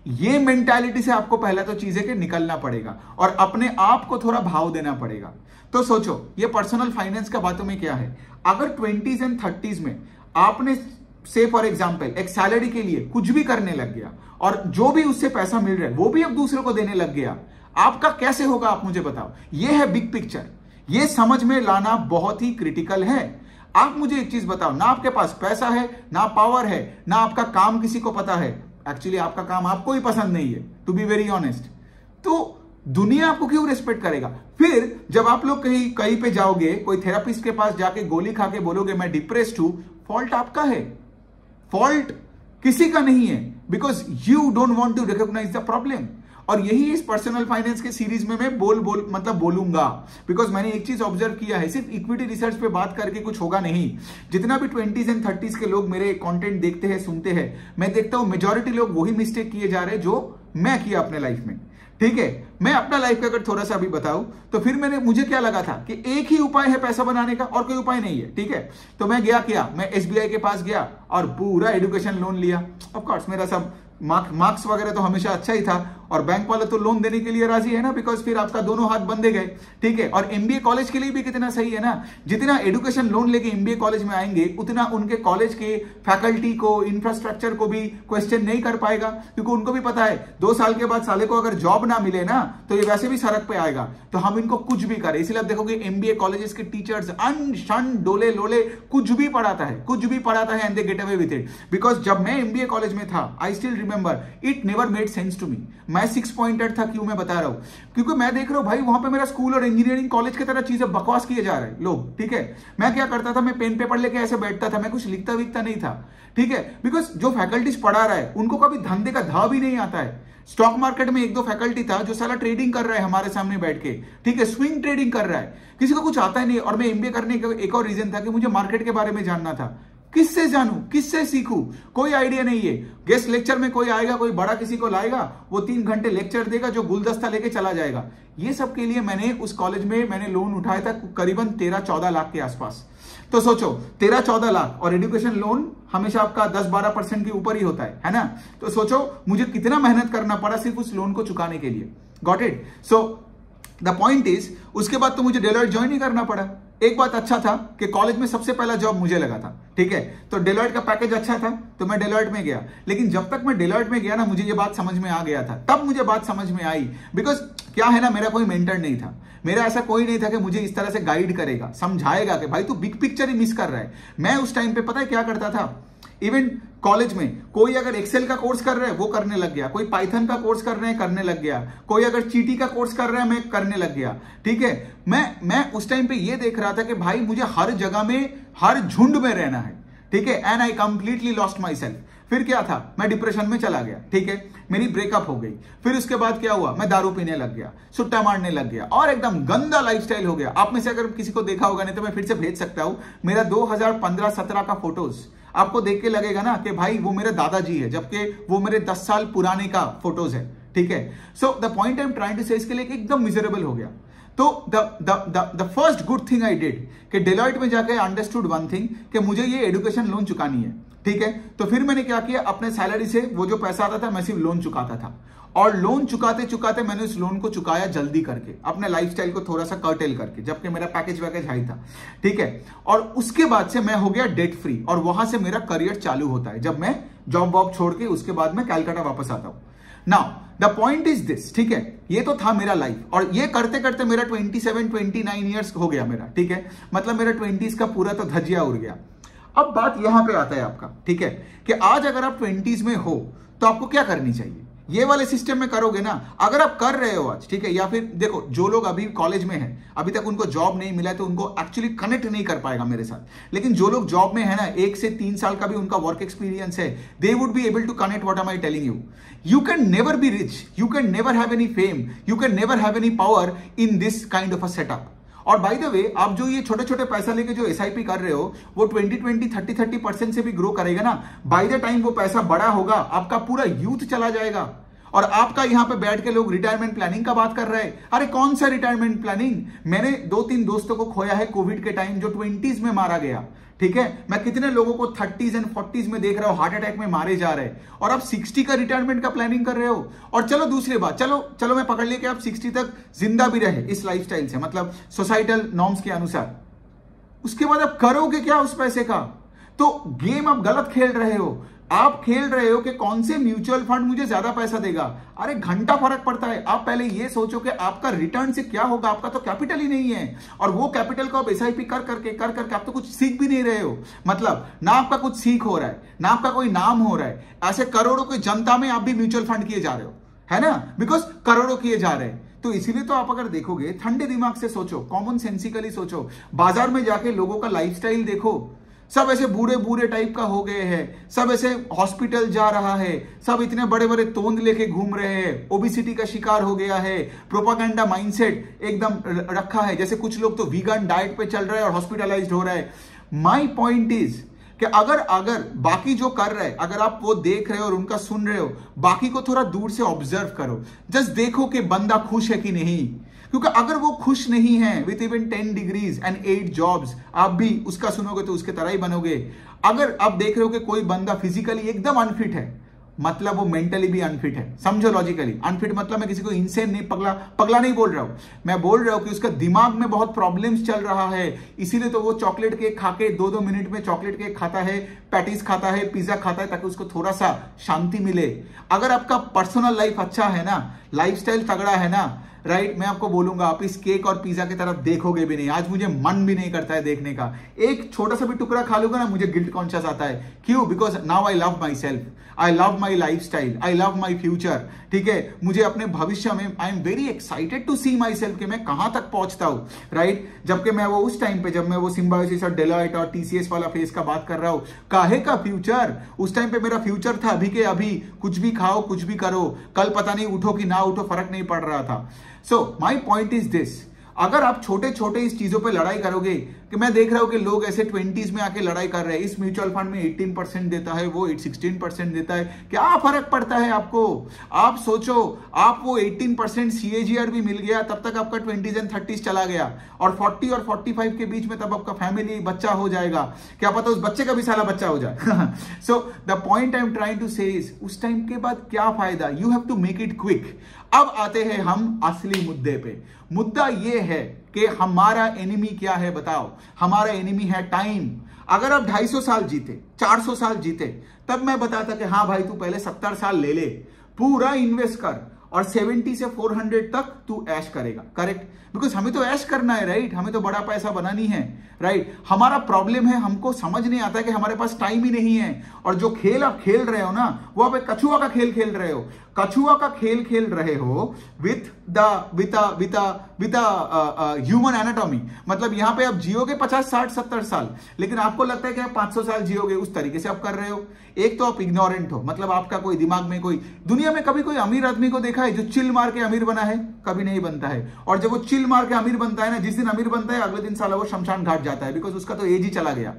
ये मेंटालिटी से आपको पहला तो चीजें के निकलना पड़ेगा और अपने आप को थोड़ा भाव देना पड़ेगा। तो सोचो ये पर्सनल फाइनेंस का बातों में क्या है, अगर 20s एंड 30s में आपने से फॉर एग्जाम्पल एक सैलरी के लिए कुछ भी करने लग गया और जो भी उससे पैसा मिल रहा है वो भी अब दूसरे को देने लग गया, आपका कैसे होगा आप मुझे बताओ। ये है बिग पिक्चर, ये समझ में लाना बहुत ही क्रिटिकल है। आप मुझे एक चीज बताओ, ना आपके पास पैसा है, ना पावर है, ना आपका काम किसी को पता है, एक्चुअली आपका काम आपको ही पसंद नहीं है टू बी वेरी ऑनेस्ट, तो दुनिया आपको क्यों रिस्पेक्ट करेगा। फिर जब आप लोग कहीं कहीं पे जाओगे, कोई थेरापिस्ट के पास जाके गोली खा के बोलोगे मैं डिप्रेस्ड हूं, फॉल्ट आपका है, फॉल्ट किसी का नहीं है, because you don't want to recognise the problem. और यही इस पर्सनल फाइनेंस के सीरीज में मैं बोलूंगा, बिकॉज मैंने एक चीज ऑब्जर्व किया है, सिर्फ इक्विटी रिसर्च पे बात करके कुछ होगा नहीं। जितना भी 20s एंड 30s के लोग मेरे कंटेंट देखते हैं, सुनते हैं, मैं देखता हूं मेजॉरिटी लोग वही मिस्टेक किए जा रहे हैं जो मैं किया अपने लाइफ में। ठीक है, मैं अपना लाइफ का अगर थोड़ा सा अभी बताऊं तो फिर मुझे क्या लगा था कि एक ही उपाय है पैसा बनाने का और कोई उपाय नहीं है। ठीक है, तो मैं मैं SBI के पास गया और पूरा एजुकेशन लोन लिया। ऑफ कोर्स मेरा सब मार्क्स वगैरह तो हमेशा अच्छा ही था और बैंक वाले तो लोन देने के लिए राजी है ना, बिकॉज फिर आपका दोनों हाथ बंधे गए। ठीक है, और MBA कॉलेज के लिए भी कितना सही है ना, जितना एजुकेशन लोन लेके MBA कॉलेज में आएंगे उतना उनके कॉलेज के फैकल्टी को, इंफ्रास्ट्रक्चर को भी क्वेश्चन नहीं कर पाएगा, क्योंकि उनको भी पता है 2 साल के बाद साले को अगर जॉब ना मिले ना तो ये वैसे भी सड़क पे आएगा, तो हम इनको कुछ भी करें। इसलिए आप देखोगे MBA कॉलेजेस के टीचर्स अन डोले लोले कुछ भी पढ़ाता है and they get away with it. Because जब मैं MBA कॉलेज में था, I still remember, it never made sense to me. मैं 6 पॉइंटर था, क्यों मैं बता रहा हूं, क्योंकि मैं देख रहा हूं भाई वहां पे मेरा स्कूल और इंजीनियरिंग कॉलेज की तरह चीजें बकवास किए जा रहे हैं लोग। ठीक है, मैं क्या करता था, मैं पेन पेपर लेके ऐसे बैठता था, मैं कुछ लिखता विखता नहीं था। ठीक है, बिकॉज जो फैकल्टीज पढ़ा रहा है उनको कभी धंधे का धा भी नहीं आता है। स्टॉक मार्केट में 1-2 फैकल्टी था जो साला ट्रेडिंग कर रहा है हमारे सामने बैठ के। ठीक है, स्विंग ट्रेडिंग कर रहा है, किसी को कुछ आता ही नहीं। और मैं MBA करने का एक और रीजन था कि मुझे मार्केट के बारे में जानना था। किससे जानूं, किससे सीखूं, कोई आइडिया नहीं है। गेस्ट लेक्चर में कोई आएगा, कोई बड़ा किसी को लाएगा, वो 3 घंटे लेक्चर देगा, जो गुलदस्ता लेके चला जाएगा। ये सब के लिए मैंने उस कॉलेज में मैंने लोन उठाया था करीबन 13-14 लाख के आसपास। तो सोचो 13-14 लाख, और एजुकेशन लोन हमेशा आपका 10-12% के ऊपर ही होता है ना। तो सोचो मुझे कितना मेहनत करना पड़ा सिर्फ उस लोन को चुकाने के लिए। Got it. So the point is, उसके बाद तो मुझे डेलॉयट ज्वाइन ही करना पड़ा। एक बात अच्छा था कि कॉलेज में सबसे पहला जॉब मुझे लगा था। ठीक है, तो डेलॉयट का पैकेज अच्छा था तो मैं डेलॉयट में गया। लेकिन जब तक मैं डेलॉयट में गया ना, मुझे ये बात समझ में आ गया था, तब मुझे बात समझ में आई। बिकॉज क्या है ना, मेरा कोई मेंटर नहीं था, मेरा ऐसा कोई नहीं था कि मुझे इस तरह से गाइड करेगा, समझाएगा कि भाई तू बिग पिक्चर ही मिस कर रहा है। मैं उस टाइम पे पता है क्या करता था, इवन कॉलेज में कोई अगर एक्सेल का कोर्स कर रहा है वो करने लग गया, कोई पाइथन का कोर्स कर रहे हैं करने लग गया, कोई अगर चीटी का कोर्स कर रहा है मैं करने लग गया। ठीक है, मैं उस टाइम पे ये देख रहा था कि भाई मुझे हर जगह में, हर झुंड में रहना है। ठीक है, and I completely lost my self. फिर क्या था, मैं डिप्रेशन में चला गया। ठीक है, मेरी ब्रेकअप हो गई। फिर उसके बाद क्या हुआ, मैं दारू पीने लग गया, सुट्टा मारने लग गया और एकदम गंदा लाइफस्टाइल हो गया। आप में से अगर किसी को देखा होगा, नहीं तो मैं फिर से भेज सकता हूं, मेरा 2015-17 का फोटोज आपको देख के लगेगा ना कि भाई वो मेरे दादाजी है, जबकि वो मेरे 10 साल पुराने का फोटोज है। ठीक है, so the point I am trying to say, इसके लिए एकदम मिजरेबल हो गया। तो the first good thing I did कि डेलॉयट में जाकर अंडरस्टूड वन थिंग कि मुझे ये एजुकेशन लोन चुकानी है। ठीक है, तो फिर मैंने क्या किया, अपने सैलरी से वो जो पैसा आता था मैं सिर्फ लोन चुकाता था, और लोन चुकाते चुकाते मैंने उस लोन को चुकाया जल्दी करके, अपने लाइफस्टाइल को थोड़ा सा कर्टेल करके, जबकि मेरा पैकेज हाई था। ठीक है, और उसके बाद से मैं हो गया डेट फ्री, और वहां से मेरा करियर चालू होता है जब मैं जॉब वॉब छोड़ के उसके बाद मैं कैलकाटा वापस आता हूं। Now the point is this, ठीक है, ये तो था मेरा लाइफ, और ये करते करते मेरा 27-29 ईयर्स हो गया मेरा। ठीक है, मतलब मेरा 20s का पूरा तो धजिया उड़ गया। अब बात यहां पे आता है आपका, ठीक है, कि आज अगर आप 20s में हो तो आपको क्या करनी चाहिए। ये वाले सिस्टम में करोगे ना, अगर आप कर रहे हो आज, ठीक है, या फिर देखो जो लोग अभी कॉलेज में हैं, अभी तक उनको जॉब नहीं मिला है तो उनको एक्चुअली कनेक्ट नहीं कर पाएगा मेरे साथ। लेकिन जो लोग जॉब में है ना, 1 से 3 साल का भी उनका वर्क एक्सपीरियंस है, they would be able to connect what am I telling you. You can never be rich, you can never have any fame, you can never have any power in this kind of a setup. और by the way, आप जो ये छोटे छोटे पैसा लेके जो SIP कर रहे हो, वो 20-20, 30-30% से भी ग्रो करेगा ना। बाय द टाइम वो पैसा बड़ा होगा, आपका पूरा यूथ चला जाएगा। और आपका यहां पे बैठ के लोग रिटायरमेंट प्लानिंग का बात कर रहे हैं। अरे कौन सा रिटायरमेंट प्लानिंग? मैंने 2-3 दोस्तों को खोया है कोविड के टाइम, जो 20s में मारा गया। ठीक है, मैं कितने लोगों को 30s एंड 40s में देख रहा हूं हार्ट अटैक में मारे जा रहे हैं, और आप 60 का रिटायरमेंट का प्लानिंग कर रहे हो। और चलो दूसरी बात, चलो मैं पकड़ लिया कि आप 60 तक जिंदा भी रहे इस लाइफस्टाइल से, मतलब सोसाइटल नॉर्म्स के अनुसार, उसके बाद आप करोगे क्या उस पैसे का? तो गेम आप गलत खेल रहे हो। आप खेल रहे हो कि कौन से म्यूचुअल फंड मुझे ज्यादा पैसा देगा। अरे घंटा फर्क पड़ता है। आप पहले ये सोचो कि आपका रिटर्न से क्या होगा। आपका तो कैपिटल ही नहीं है, और वो कैपिटल को आप एसआईपी कर करके आप तो कुछ सीख भी नहीं रहे हो। मतलब ना आपका कुछ सीख हो रहा है, ना आपका कोई नाम हो रहा है। ऐसे करोड़ों की जनता में आप भी म्यूचुअल फंड किए जा रहे हो, है ना, बिकॉज करोड़ों किए जा रहे हैं। तो इसीलिए तो आप अगर देखोगे, ठंडे दिमाग से सोचो, कॉमन सेंसिकली सोचो, बाजार में जाके लोगों का लाइफस्टाइल देखो, सब ऐसे बूढ़े बूढ़े टाइप का हो गए हैं, सब ऐसे हॉस्पिटल जा रहा है, सब इतने बड़े बड़े तोंद लेके घूम रहे हैं, ओबिसिटी का शिकार हो गया है, प्रोपागेंडा माइंडसेट एकदम रखा है। जैसे कुछ लोग तो वीगन डाइट पे चल रहे हैं और हॉस्पिटलाइज्ड हो रहा है। माय पॉइंट इज कि अगर बाकी जो कर रहे हैं, अगर आप वो देख रहे हो और उनका सुन रहे हो, बाकी को थोड़ा दूर से ऑब्जर्व करो। जस्ट देखो कि बंदा खुश है कि नहीं, क्योंकि अगर वो खुश नहीं है with even 10 degrees and 8 jobs, आप भी उसका सुनोगे तो उसके तरह ही बनोगे। अगर आप देख रहे हो कि कोई बंदा फिजिकली एकदम अनफिट है, मतलब वो मेंटली भी अनफिट है। समझो लॉजिकली अनफिट मतलब मैं किसी को इंसेन नहीं, पगला नहीं बोल रहा हूं। मैं बोल रहा हूं कि उसका दिमाग में बहुत प्रॉब्लम्स चल रहा है, इसीलिए तो वो चॉकलेट केक खा के 2-2 मिनट में चॉकलेट केक खाता है, पैटीज खाता है, पिज्जा खाता है, ताकि उसको थोड़ा सा शांति मिले। अगर आपका पर्सनल लाइफ अच्छा है ना, लाइफस्टाइल तगड़ा है ना, राइट, मैं आपको बोलूंगा आप इस केक और पिज्जा की तरफ देखोगे भी नहीं। आज मुझे मन भी नहीं करता है देखने का। एक छोटा सा भी टुकड़ा खा लूंगा ना, मुझे गिल्ट कॉन्शियस आता है। क्यों? Because now I love myself, I love my lifestyle, I love my future. ठीक है, मुझे अपने भविष्य में I am very excited to see myself कि मैं कहां तक पहुंचता हूं, राइट। जबकि मैं वो उस टाइम पे, जब मैं वो सिम्बायोसिस और डेलॉयट और टीसीएस वाला फेज का बात कर रहा हूं, काहे का फ्यूचर? उस टाइम पे मेरा फ्यूचर था अभी के अभी, कुछ भी खाओ, कुछ भी करो, कल पता नहीं उठो कि ना उठो, फर्क नहीं पड़ रहा था। सो माई पॉइंट इज दिस, अगर आप छोटे छोटे इस चीजों पे लड़ाई करोगे, कि मैं देख रहा हूं कि लोग ऐसे 20s में आके लड़ाई कर रहे हैं, इस म्यूचुअल फंड में 18% देता है, वो 16% देता है, क्या फर्क पड़ता है आपको? आप सोचो, आप वो 18% CAGR भी मिल गया, तब तक आपका 20s एंड 30s चला गया, और 40 और 45 के बीच में तब आपका फैमिली बच्चा हो जाएगा, क्या पता उस बच्चे का भी साला बच्चा हो जाए। So the point I am trying to say is, उस टाइम के बाद क्या फायदा? You have to make it quick. अब आते हैं हम असली मुद्दे पे। मुद्दा ये है कि हमारा एनिमी क्या है बताओ? हमारा एनिमी है टाइम। अगर आप 250 साल जीते, 400 साल जीते, तब मैं बताता कि हाँ भाई तू पहले 70 साल ले ले, पूरा इन्वेस्ट कर, और 70 से 400 तक तू ऐश करेगा। करेक्ट? बिकॉज हमें तो ऐश करना है, राइट, हमें तो बड़ा पैसा बनानी है, राइट। हमारा प्रॉब्लम है, हमको समझ नहीं आता कि हमारे पास टाइम ही नहीं है, और जो खेल आप खेल रहे हो ना, वो आप एक कछुआ का खेल खेल रहे हो। कछुआ का खेल खेल रहे हो विथ ह्यूमन एनाटॉमी। मतलब यहां पे आप जियोगे 50, 60, 70 साल, लेकिन आपको लगता है कि आप 500 साल जियोगे, उस तरीके से आप कर रहे हो। एक तो आप इग्नोरेंट हो, मतलब आपका कोई दिमाग में कोई, दुनिया में कभी कोई अमीर आदमी को देखा है जो चिल मार के अमीर बना है? कभी नहीं बनता है। और जब वो चिल मार के अमीर बनता है ना, जिस दिन अमीर बनता है अगले दिन साला वो शमशान घाट जाता है, बिकॉज उसका तो एज ही चला गया।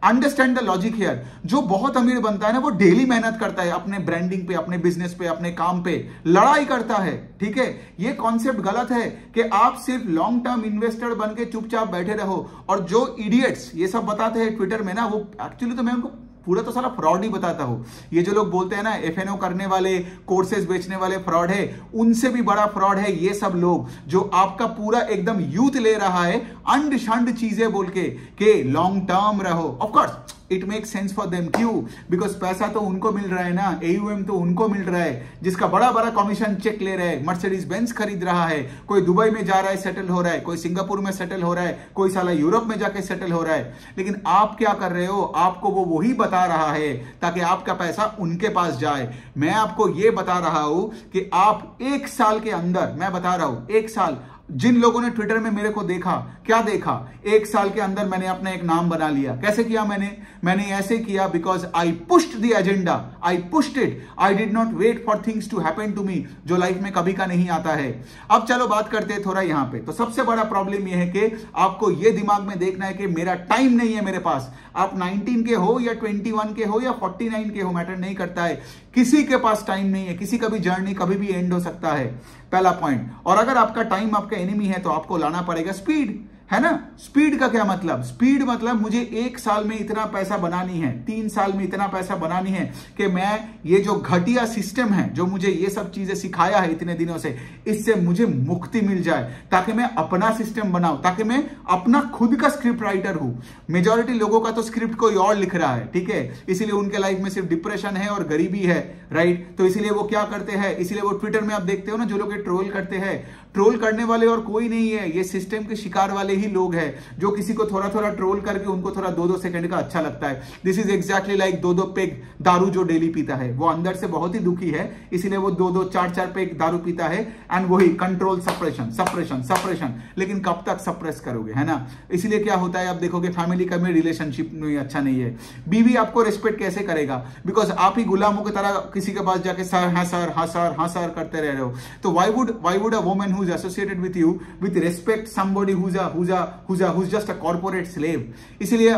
Understand the logic here. जो बहुत अमीर बनता है ना, वो डेली मेहनत करता है अपने ब्रांडिंग पे, अपने बिजनेस पे, अपने काम पे, लड़ाई करता है। ठीक है, ये कॉन्सेप्ट गलत है कि आप सिर्फ लॉन्ग टर्म इन्वेस्टर बन के चुपचाप बैठे रहो। और जो इडियट्स ये सब बताते हैं ट्विटर में ना, वो एक्चुअली तो मैं उनको पूरा तो सारा फ्रॉड ही बताता हूं। ये जो लोग बोलते हैं ना FNO करने वाले, कोर्सेज बेचने वाले फ्रॉड है, उनसे भी बड़ा फ्रॉड है ये सब लोग, जो आपका पूरा एकदम यूथ ले रहा है अंड शंड चीजें बोल के लॉन्ग टर्म रहो। Of course it make sense for them. क्यों? बिकॉज पैसा तो उनको मिल रहा है ना, AUM तो उनको मिल रहा है, जिसका बड़ा बड़ा कमीशन चेक ले रहा है, मर्सिडीज बेंज खरीद रहा है, कोई दुबई में जा रहा है सेटल हो रहा है, कोई सिंगापुर में सेटल हो रहा है, कोई साला यूरोप में जाके सेटल हो रहा है। लेकिन आप क्या कर रहे हो? आपको वो वही बता रहा है ताकि आपका पैसा उनके पास जाए। मैं आपको ये बता रहा हूं कि आप 1 साल के अंदर, मैं बता रहा हूं 1 साल, जिन लोगों ने ट्विटर में मेरे को देखा, क्या देखा, 1 साल के अंदर मैंने अपना एक नाम बना लिया। कैसे किया मैंने ऐसे किया because I pushed the agenda, I pushed it, I did not wait for things to happen to me, जो लाइफ में कभी का नहीं आता है। अब चलो बात करते हैं थोड़ा यहां पे। तो सबसे बड़ा प्रॉब्लम यह है कि आपको यह दिमाग में देखना है कि मेरा टाइम नहीं है मेरे पास। आप 19 के हो या 21 के हो या 49 के हो, मैटर नहीं करता है, किसी के पास टाइम नहीं है। किसी का भी जर्नी कभी भी एंड हो सकता है, पहला पॉइंट। और अगर आपका टाइम आपका एनिमी है तो आपको लाना पड़ेगा स्पीड, है ना। स्पीड का क्या मतलब? स्पीड मतलब मुझे 1 साल में इतना पैसा बनानी है, 3 साल में इतना पैसा बनानी है कि मैं ये जो घटिया सिस्टम है जो मुझे ये सब चीजें सिखाया है इतने दिनों से, इससे मुझे मुक्ति मिल जाए, ताकि मैं अपना सिस्टम बनाऊं, ताकि मैं अपना खुद का स्क्रिप्ट राइटर हूं। मेजॉरिटी लोगों का तो स्क्रिप्ट कोई और लिख रहा है, ठीक है, इसीलिए उनके लाइफ में सिर्फ डिप्रेशन है और गरीबी है, राइट। तो इसीलिए वो क्या करते हैं, इसीलिए वो ट्विटर में आप देखते हो ना, जो लोग ट्रोल करते हैं, ट्रोल करने वाले और कोई नहीं है, ये सिस्टम के शिकार वाले ही लोग हैं, जो किसी को थोड़ा थोड़ा ट्रोल करके उनको थोड़ा 2-2 सेकंड का अच्छा लगता है। This is exactly like 2-2 peg दारू जो डेली पीता है, वो अंदर से बहुत ही दुखी है, इसीलिए वो 2-2 4-4 पेग दारू पीता है। एंड वही कंट्रोल, सप्रेशन सप्रेशन सप्रेशन, लेकिन कब तक सप्रेस करोगे, है ना। इसलिए क्या होता है, आप देखोगे फैमिली का में रिलेशनशिप में अच्छा नहीं है, बीवी आपको रिस्पेक्ट कैसे करेगा, बिकॉज आप ही गुलामों की तरह किसी के पास जाके सर हाँ सर हाँ सर हाँ सर करते रह रहे हो। तो why would a woman who is associated with you with respect somebody who's just a corporate slave? इसलिए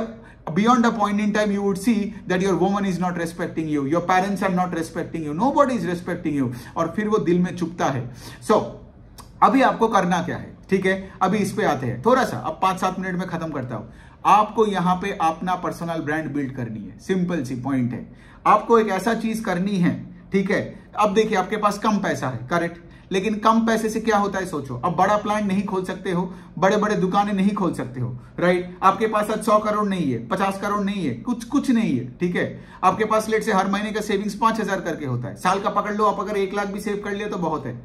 beyond a point in time you would see that your woman is not respecting you, your parents are not respecting you, nobody is respecting you, और फिर वो दिल में चुभता है। So अभी आपको करना क्या है, ठीक है, अभी इस पे आते हैं थोड़ा सा, अब 5-7 मिनट में खत्म करता हूं। आपको यहां पे अपना पर्सनल ब्रांड बिल्ड करनी है, सिंपल सी पॉइंट है। आपको एक ऐसा चीज करनी है, ठीक है। अब देखिए आपके पास कम पैसा है, करेक्ट, लेकिन कम पैसे से क्या होता है सोचो। अब बड़ा प्लांट नहीं खोल सकते हो, बड़े बड़े दुकानें नहीं खोल सकते हो, राइट। आपके पास आज 100 करोड़ नहीं है, 50 करोड़ नहीं है, कुछ नहीं है, ठीक है। आपके पास लेट से हर महीने का सेविंग्स 5,000 करके होता है, साल का पकड़ लो आप, अगर 1 लाख भी सेव कर लिया तो बहुत है।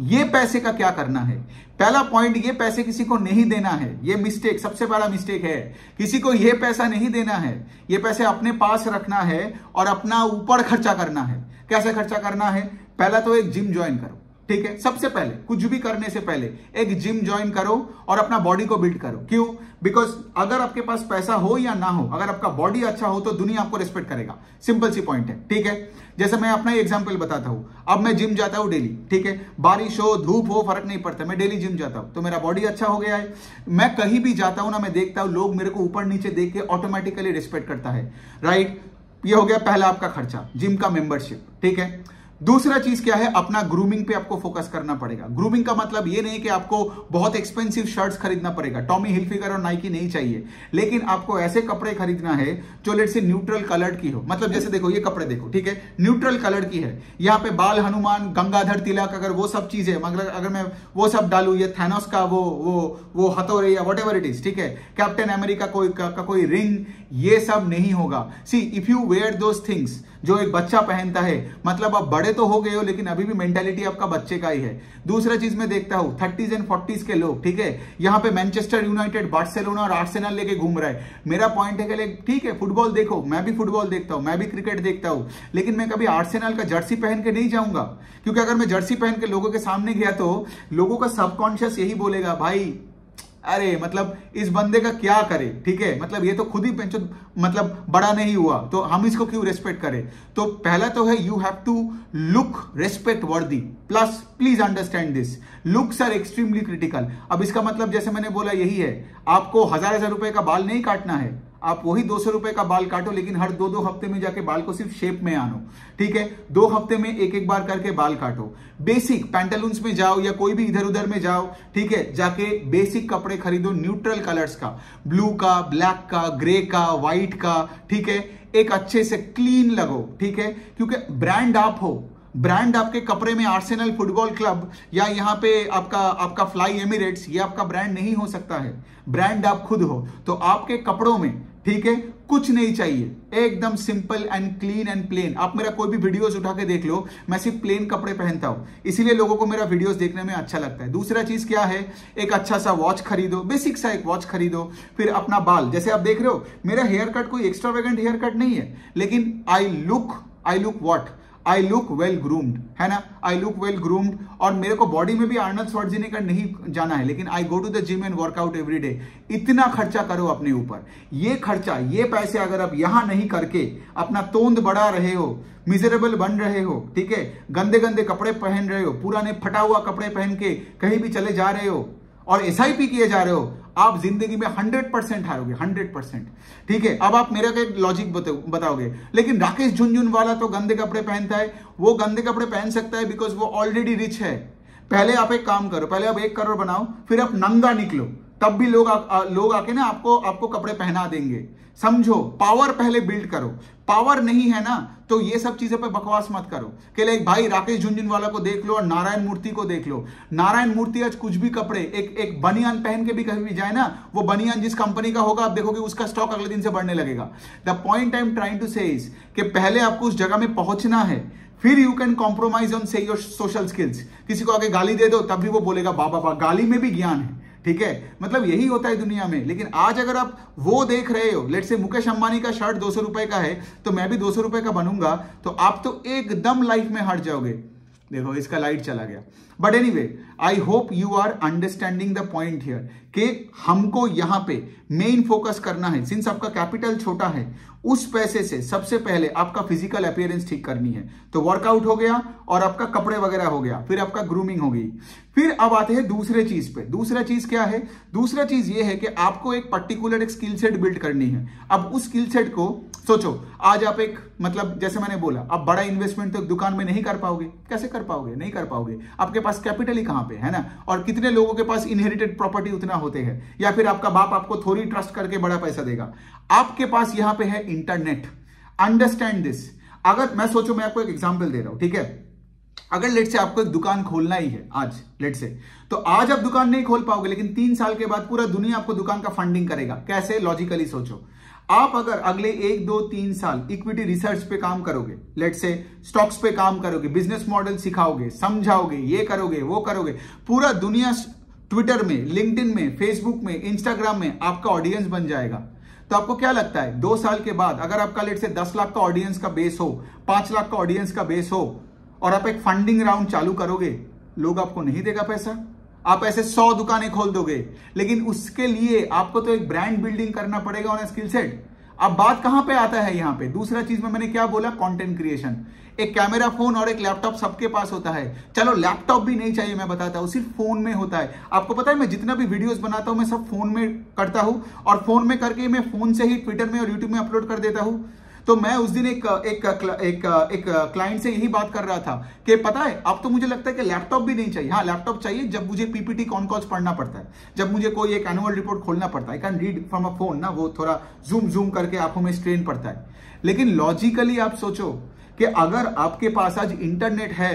ये पैसे का क्या करना है, पहला पॉइंट, ये पैसे किसी को नहीं देना है। ये मिस्टेक, सबसे बड़ा मिस्टेक है, किसी को ये पैसा नहीं देना है। ये पैसे अपने पास रखना है और अपना ऊपर खर्चा करना है। कैसे खर्चा करना है? पहला तो एक जिम ज्वाइन करो, ठीक है। सबसे पहले कुछ भी करने से पहले एक जिम ज्वाइन करो और अपना बॉडी को बिल्ड करो। क्यों? बिकॉज अगर आपके पास पैसा हो या ना हो, अगर आपका बॉडी अच्छा हो तो दुनिया आपको रिस्पेक्ट करेगा, सिंपल सी पॉइंट है, ठीक है। जैसे मैं अपना एग्जांपल बताता हूं, अब मैं जिम जाता हूं डेली, ठीक है, बारिश हो धूप हो फर्क नहीं पड़ता, मैं डेली जिम जाता हूं, तो मेरा बॉडी अच्छा हो गया है। मैं कहीं भी जाता हूं ना, मैं देखता हूं लोग मेरे को ऊपर नीचे देख के ऑटोमेटिकली रिस्पेक्ट करता है, राइट। ये हो गया पहला आपका खर्चा, जिम का मेंबरशिप, ठीक है। दूसरा चीज क्या है, अपना ग्रूमिंग पे आपको फोकस करना पड़ेगा। ग्रूमिंग का मतलब ये नहीं कि आपको बहुत एक्सपेंसिव शर्ट्स खरीदना पड़ेगा, टॉमी हिलफिगर और नाइकी नहीं चाहिए, लेकिन आपको ऐसे कपड़े खरीदना है जो लेट से न्यूट्रल कलर्ड की हो। मतलब जैसे देखो ये कपड़े देखो, ठीक है, न्यूट्रल कलर्ड की है, यहाँ पे बाल हनुमान, गंगाधर तिलक, अगर वो सब चीजें, मतलब अगर मैं वो सब डालू, ये थैनोस का वो हथौड़े या वट एवर इट इज, ठीक है, कैप्टन अमेरिका कोई रिंग, ये सब नहीं होगा। See if you wear those things जो एक बच्चा पहनता है, मतलब आप बड़े तो हो गए हो लेकिन अभी भी मेंटालिटी आपका बच्चे का ही है। दूसरा चीज मैं देखता हूं 30s एंड 40s के लोग, ठीक है, यहां पे मैनचेस्टर यूनाइटेड, बार्सिलोना और आर्सेनल लेके घूम रहा है। मेरा पॉइंट है कि ठीक है फुटबॉल देखो, मैं भी फुटबॉल देखता हूं, मैं भी क्रिकेट देखता हूं, लेकिन मैं कभी आर्सेनल का जर्सी पहन के नहीं जाऊंगा, क्योंकि अगर मैं जर्सी पहन के लोगों के सामने गया तो लोगों का सबकॉन्शियस यही बोलेगा, भाई अरे मतलब इस बंदे का क्या करे, ठीक है, मतलब ये तो खुद ही मतलब बड़ा नहीं हुआ, तो हम इसको क्यों रेस्पेक्ट करें। तो पहला तो है you have to look respect worthy, plus please understand this, looks are extremely critical. अब इसका मतलब जैसे मैंने बोला यही है, आपको 1000 रुपए का बाल नहीं काटना है, आप वही 200 रुपए का बाल काटो, लेकिन हर 2-2 हफ्ते में जाके बाल को सिर्फ शेप में आनो, ठीक है, 2 हफ्ते में एक बार करके बाल काटो। बेसिक पैंटालून्स में जाओ या कोई भी इधर उधर में जाओ, ठीक है, जाके बेसिक कपड़े खरीदो न्यूट्रल कलर्स का, ब्लू का, ब्लैक का, ग्रे का, व्हाइट का, ठीक है, एक अच्छे से क्लीन लगो, ठीक है, क्योंकि ब्रांड आप हो। ब्रांड आपके कपड़े में आर्सेनल फुटबॉल क्लब या यहाँ पे आपका फ्लाई एमिरेट्स, ये आपका ब्रांड नहीं हो सकता है, ब्रांड आप खुद हो। तो आपके कपड़ों में, ठीक है, कुछ नहीं चाहिए, एकदम simple and clean and plain. आप मेरा कोई भी वीडियोस उठा के देख लो, मैं सिर्फ प्लेन कपड़े पहनता हूं, इसीलिए लोगों को मेरा वीडियोस देखने में अच्छा लगता है। दूसरा चीज क्या है, एक अच्छा सा वॉच खरीदो, बेसिक सा एक वॉच खरीदो। फिर अपना बाल, जैसे आप देख रहे हो मेरा हेयर कट कोई एक्स्ट्रावेगेंट हेयर कट नहीं है, लेकिन I look what, I look well groomed, है ना, आई लुक वेल ग्रूम्ड, और मेरे को बॉडी में भी आर्नल्ड श्वार्ज़नेगर नहीं जाना है, लेकिन I go to the gym and workout every day. इतना खर्चा करो अपने ऊपर। ये खर्चा, ये पैसे अगर आप यहां नहीं करके अपना तोंद बढ़ा रहे हो, मिजरेबल बन रहे हो, ठीक है, गंदे गंदे कपड़े पहन रहे हो, पुराने फटा हुआ कपड़े पहन के कहीं भी चले जा रहे हो और एसआईपी किए जा रहे हो, आप जिंदगी में 100% हारोगे, 100%। ठीक है, अब आप मेरा एक लॉजिक बताओगे, लेकिन राकेश झुनझुनवाला तो गंदे कपड़े पहनता है। वो गंदे कपड़े पहन सकता है बिकॉज वो ऑलरेडी रिच है। पहले आप एक काम करो, पहले आप 1 करोड़ बनाओ, फिर आप नंगा निकलो, तब भी लोग आके ना आपको कपड़े पहना देंगे। समझो, पावर पहले बिल्ड करो। पावर नहीं है ना तो ये सब चीजों पे बकवास मत करो कि लाइक भाई राकेश झुनझुनवाला को देख लो और नारायण मूर्ति को देख लो। नारायण मूर्ति आज कुछ भी कपड़े, एक बनियान पहन के भी कहीं भी जाए ना, वो बनियान जिस कंपनी का होगा आप देखोगे उसका स्टॉक अगले दिन से बढ़ने लगेगा। The point I am trying to say is कि पहले आपको उस जगह में पहुंचना है, फिर you can compromise on say your social skills. किसी को आगे गाली दे दो तब भी वो बोलेगा बाबा गाली में भी ज्ञान है। ठीक है, मतलब यही होता है दुनिया में। लेकिन आज अगर आप वो देख रहे हो, लेट्स से मुकेश अंबानी का शर्ट 200 रुपए का है तो मैं भी 200 रुपए का बनूंगा, तो आप तो एकदम लाइफ में हट जाओगे। देखो इसका लाइट चला गया। But anyway, I hope you are understanding the point here कि हमको यहां पे मेन फोकस करना है। सिंस आपका कैपिटल छोटा है, उस पैसे से सबसे पहले आपका फिजिकल अपीयरेंस ठीक करनी है। तो वर्कआउट हो गया और आपका कपड़े वगैरह हो गया, फिर आपका ग्रूमिंग हो गई। फिर अब आते हैं दूसरे चीज पे। दूसरा चीज क्या है? दूसरा चीज ये है कि आपको एक पर्टिकुलर एक स्किल सेट बिल्ड करनी है। अब उस स्किल सेट को सोचो, आज आप एक, मतलब जैसे मैंने बोला, आप बड़ा इन्वेस्टमेंट तो दुकान में नहीं कर पाओगे। कैसे कर पाओगे? नहीं कर पाओगे। आपके पास कैपिटल ही कहां पे है ना। और कितने लोगों के पास इनहेरिटेड प्रॉपर्टी उतना होते हैं, या फिर आपका बाप आपको थोड़ी ट्रस्ट करके बड़ा पैसा देगा। आपके पास यहां पे है इंटरनेट। Understand this. अगर मैं सोचो, मैं आपको एक एग्जांपल दे रहा हूं, ठीक है। अगर लेट से आपको एक दुकान खोलना ही है आज, लेट से, तो आज आप दुकान नहीं खोल पाओगे, लेकिन 3 साल के बाद पूरा दुनिया आपको दुकान का फंडिंग करेगा। कैसे? लॉजिकली सोचो। आप अगर अगले 1, 2, 3 साल इक्विटी रिसर्च पे काम करोगे, लेट से स्टॉक्स पे काम करोगे, बिजनेस मॉडल सिखाओगे, समझाओगे, ये करोगे, वो करोगे, पूरा दुनिया ट्विटर में, लिंक्डइन में, फेसबुक में, इंस्टाग्राम में आपका ऑडियंस बन जाएगा। तो आपको क्या लगता है 2 साल के बाद अगर आपका लेट से 10 लाख का ऑडियंस का बेस हो, 5 लाख का ऑडियंस का बेस हो, और आप एक फंडिंग राउंड चालू करोगे, लोग आपको नहीं देगा पैसा? आप ऐसे 100 दुकानें खोल दोगे, लेकिन उसके लिए आपको तो एक ब्रांड बिल्डिंग करना पड़ेगा ऑन स्किल सेट। अब बात कहां पे आता है यहां पे? दूसरा चीज में मैंने क्या बोला? Content creation. एक कैमरा फोन और एक लैपटॉप सबके पास होता है। चलो लैपटॉप भी नहीं चाहिए, मैं बताता हूं, सिर्फ फोन में होता है। आपको पता है मैं जितना भी वीडियोस बनाता हूं मैं सब फोन में करता हूं, और फोन में करके मैं फोन से ही ट्विटर में और यूट्यूब में अपलोड कर देता हूं। तो मैं उस दिन एक क्लाइंट से यही बात कर रहा था कि पता है अब तो मुझे लगता है कि लैपटॉप भी नहीं चाहिए। हाँ, लैपटॉप चाहिए जब मुझे पीपीटी कॉन्कॉल्स पढ़ना पड़ता है, जब मुझे कोई एक एनुअल रिपोर्ट खोलना पड़ता है। I can read from a phone ना, वो थोड़ा जूम करके आंखों में स्ट्रेन पड़ता है। लेकिन लॉजिकली आप सोचो कि अगर आपके पास आज इंटरनेट है,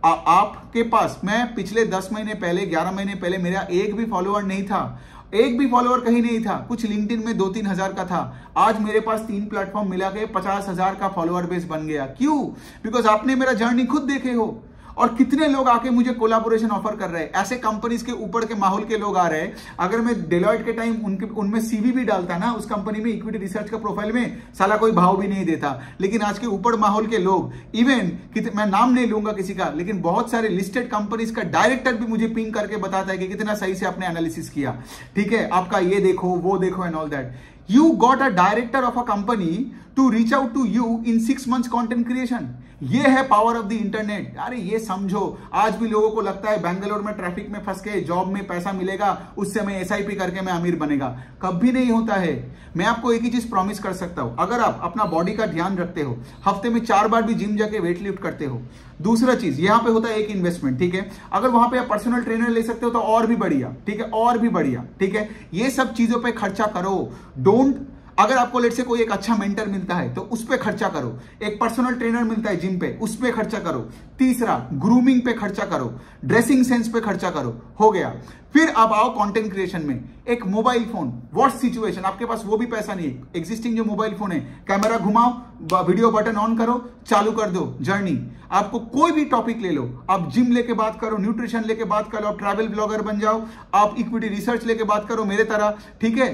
आपके पास, मैं पिछले 10 महीने पहले, 11 महीने पहले मेरा एक भी फॉलोअर नहीं था, एक भी फॉलोअर कहीं नहीं था। कुछ लिंक्डइन में 2-3 हजार का था। आज मेरे पास 3 प्लेटफॉर्म मिला के 50,000 का फॉलोअर बेस बन गया। क्यों? बिकॉज आपने मेरा जर्नी खुद देखे हो। और कितने लोग आके मुझे कोलैबोरेशन ऑफर कर रहे हैं, ऐसे कंपनीज के ऊपर के माहौल के लोग आ रहे हैं। अगर मैं डेलॉयट के टाइम उनमें सीवी भी डालता ना, उस कंपनी में इक्विटी रिसर्च का प्रोफाइल में, साला कोई भाव भी नहीं देता। लेकिन आज के ऊपर माहौल के लोग, इवन मैं नाम नहीं लूंगा किसी का, लेकिन बहुत सारे लिस्टेड कंपनीज का डायरेक्टर भी मुझे पिंग करके बताता है कि कितना सही से आपने एनालिसिस किया, ठीक है, आपका ये देखो, वो देखो and all that. You got a director of a company to reach out to you in 6 months content creation. ये है पावर ऑफ द इंटरनेट। अरे ये समझो, आज भी लोगों को लगता है बेंगलोर में ट्रैफिक में फंस के जॉब में पैसा मिलेगा, उससे मैं एसआईपी करके मैं अमीर बनेगा। कभी नहीं होता है। मैं आपको एक ही चीज प्रॉमिस कर सकता हूं, अगर आप अपना बॉडी का ध्यान रखते हो, हफ्ते में 4 बार भी जिम जाके वेट लिफ्ट करते हो। दूसरा चीज यहां पे होता है एक इन्वेस्टमेंट, ठीक है। अगर वहां पे आप पर्सनल ट्रेनर ले सकते हो तो और भी बढ़िया, ठीक है, और भी बढ़िया, ठीक है। ये सब चीजों पे खर्चा करो। डोंट, अगर आपको लेट से कोई एक अच्छा मेंटर मिलता है तो उस पे खर्चा करो। एक पर्सनल ट्रेनर मिलता है जिम पे, उस पे खर्चा करो। तीसरा, ग्रूमिंग पे खर्चा करो, ड्रेसिंग सेंस पे खर्चा करो। हो गया। फिर अब आओ कंटेंट क्रिएशन में। एक मोबाइल फोन, व्हाट सिचुएशन, आपके पास वो भी पैसा नहीं है, एग्जिस्टिंग जो मोबाइल फोन है, कैमरा घुमाओ, वीडियो बटन ऑन करो, चालू कर दो जर्नी। आपको कोई भी टॉपिक ले लो, आप जिम लेके बात करो, न्यूट्रिशन लेके बात करो, आप ट्रैवल ब्लॉगर बन जाओ, आप इक्विटी रिसर्च लेके बात करो मेरे तरह, ठीक है।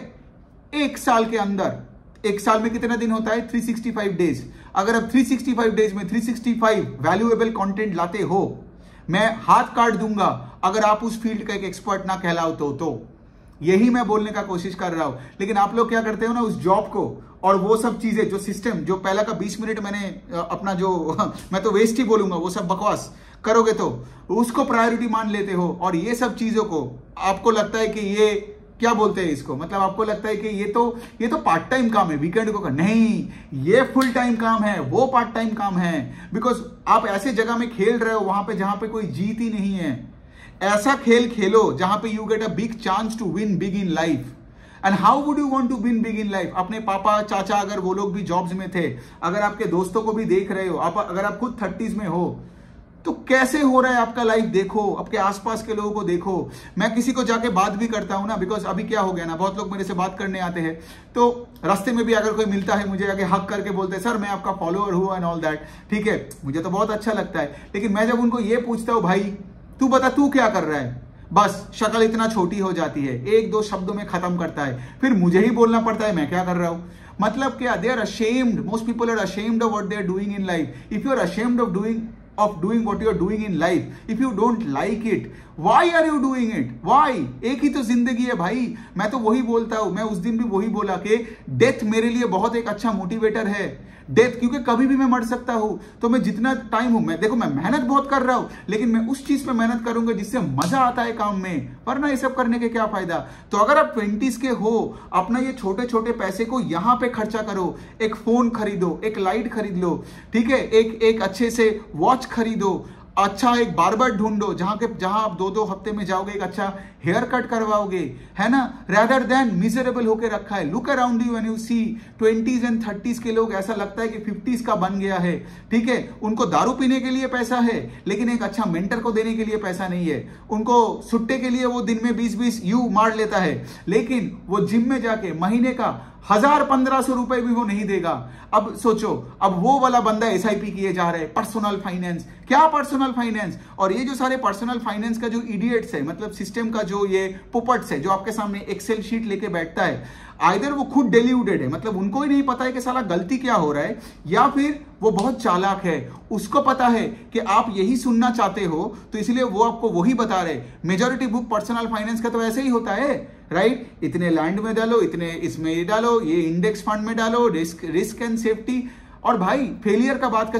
1 साल के अंदर एक साल में कितना दिन होता है? 365 डेज। अगर आप 365 डेज में 365 वैल्यूएबल कंटेंट लाते हो, मैं हाथ काट दूंगा अगर आप उस फील्ड का एक एक्सपर्ट ना कहलाओ तो यही मैं बोलने का कोशिश कर रहा हूं। लेकिन आप लोग क्या करते हो ना, उस जॉब को और वो सब चीजें, जो सिस्टम, जो पहला का 20 मिनट मैंने अपना जो मैं तो वेस्ट ही बोलूंगा, वो सब बकवास करोगे तो उसको प्रायोरिटी मान लेते हो। और ये सब चीजों को आपको लगता है कि ये क्या बोलते हैं इसको, मतलब आपको लगता है कि ये तो पार्ट टाइम काम है, वीकेंड को नहीं, ये फुल टाइम काम है, वो पार्ट टाइम काम है। बिकॉज आप ऐसे जगह में खेल रहे हो वहां पे जहां पे कोई जीत ही नहीं है। ऐसा खेल खेलो जहां पे you get a big chance to win big in life. And how would you want to win big in life? अपने पापा चाचा अगर वो लोग भी जॉब्स में थे, अगर आपके दोस्तों को भी देख रहे हो, अगर आप खुद 30s में हो, तो कैसे हो रहा है आपका लाइफ देखो, आपके आसपास के लोगों को देखो। मैं किसी को जाके बात भी करता हूं ना, बिकॉज अभी क्या हो गया ना, बहुत लोग मेरे से बात करने आते हैं, तो रास्ते में भी अगर कोई मिलता है मुझे आगे हक करके बोलते हैं सर मैं आपका फॉलोअर हूं एंड ऑल दैट। ठीक है, मुझे तो बहुत अच्छा लगता है। लेकिन मैं जब उनको ये पूछता हूं भाई तू बता तू क्या कर रहा है, बस शक्ल इतना छोटी हो जाती है, एक दो शब्दों में खत्म करता है, फिर मुझे ही बोलना पड़ता है मैं क्या कर रहा हूं। मतलब क्या, they are ashamed, most people are ashamed of what they are doing in life. If you are ashamed of doing what you are doing in life, if you don't like it, why are you doing it? Why? एक ही तो जिंदगी है भाई। मैं तो वही बोलता हूं, मैं उस दिन भी वही बोला कि डेथ मेरे लिए बहुत एक अच्छा मोटिवेटर है। डेथ, क्योंकि कभी भी मैं मर सकता हूं, तो मैं जितना टाइम हूं, मैं देखो मैं मेहनत बहुत कर रहा हूं, लेकिन मैं उस चीज पे मेहनत करूंगा जिससे मजा आता है काम में, वरना ये सब करने के क्या फायदा। तो अगर आप 20s के हो, अपना ये छोटे छोटे पैसे को यहां पे खर्चा करो, एक फोन खरीदो, एक लाइट खरीद लो, ठीक है, एक अच्छे से वॉच खरीदो, अच्छा एक बार्बर ढूंढो जहां आप 2-2 हफ्ते में जाओगे, एक अच्छा हेयर कट करवाओगे, है ना, rather than मिजरेबल होके रखा है। Look around you, when you see 20s and 30s के लोग, ऐसा लगता है कि 50s का बन गया है। ठीक है, उनको दारू पीने के लिए पैसा है, लेकिन एक अच्छा मेंटर को देने के लिए पैसा नहीं है। उनको सुट्टे के लिए वो दिन में 20-20 यू मार लेता है, लेकिन वो जिम में जाके महीने का 1000-1500 रुपए भी वो नहीं देगा। अब सोचो, अब वो वाला बंदा SIP किए जा रहे हैं, पर्सनल फाइनेंस। क्या पर्सनल फाइनेंस? और ये जो सारे पर्सनल फाइनेंस का जो इडियट्स है, मतलब सिस्टम का जो ये पुपट्स है, जो आपके सामने एक्सेल शीट लेके बैठता है, आइदर वो खुद डेल्यूटेड है, मतलब उनको ही नहीं पता है कि साला गलती क्या हो रहा है, या फिर वो बहुत चालाक है, उसको पता है कि आप यही सुनना चाहते हो, तो इसलिए वो आपको वही बता रहे। मेजॉरिटी बुक पर्सनल फाइनेंस का तो ऐसे ही होता है, राइट? इतने लैंड में डालो, इतने इसमें ये डालो, ये इंडेक्स फंड में डालो, रिस्क एंड सेफ्टी। और भाई फेलियर का बात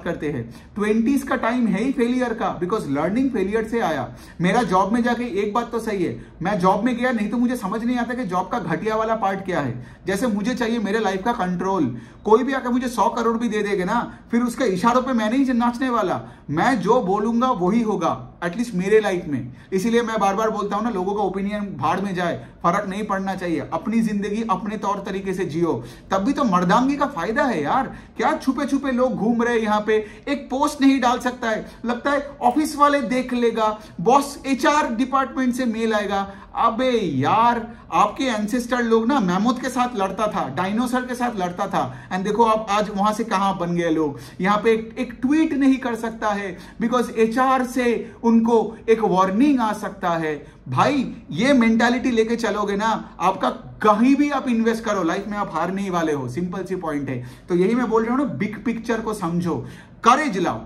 करते हैं। 20s का टाइम है ही फेलियर का, बिकॉज लर्निंग फेलियर से आया। मेरा जॉब में जाके एक बात तो सही है, मैं जॉब में गया नहीं तो मुझे समझ नहीं आता कि जॉब का घटिया वाला पार्ट क्या है। जैसे मुझे चाहिए मेरे लाइफ का कंट्रोल। कोई भी आकर मुझे 100 करोड़ भी दे देगा ना, फिर उसके इशारों पे मैं नहीं नाचने वाला, मैं जो बोलूंगा वही होगा, एटलीस्ट मेरे लाइफ में। इसीलिए मैं बार बार बोलता हूं ना, लोगों का ओपिनियन भाड़ में जाए, फर्क नहीं पड़ना चाहिए। अपनी जिंदगी अपने तौर तरीके से जियो, तब भी तो मर्दांगी का फायदा है यार। क्या छुपे छुपे लोग घूम रहे हैं यहाँ पे, एक पोस्ट नहीं डाल सकता है, लगता है ऑफिस वाले देख लेगा, बॉस HR डिपार्टमेंट से मेल आएगा। अबे यार, आपके एंसेस्टर लोग ना मैमोथ के साथ लड़ता था, डायनासोर के साथ लड़ता था, एंड देखो आप आज वहां से कहां बन गए लोग। यहां पे एक ट्वीट नहीं कर सकता है, बिकॉज HR से उनको एक वार्निंग आ सकता है। भाई ये मेंटालिटी लेके चलोगे ना, आपका कहीं भी आप इन्वेस्ट करो, लाइफ में आप हारने ही वाले हो। सिंपल सी पॉइंट है। तो यही मैं बोल रहा हूं ना, बिग पिक्चर को समझो, करेज लाओ,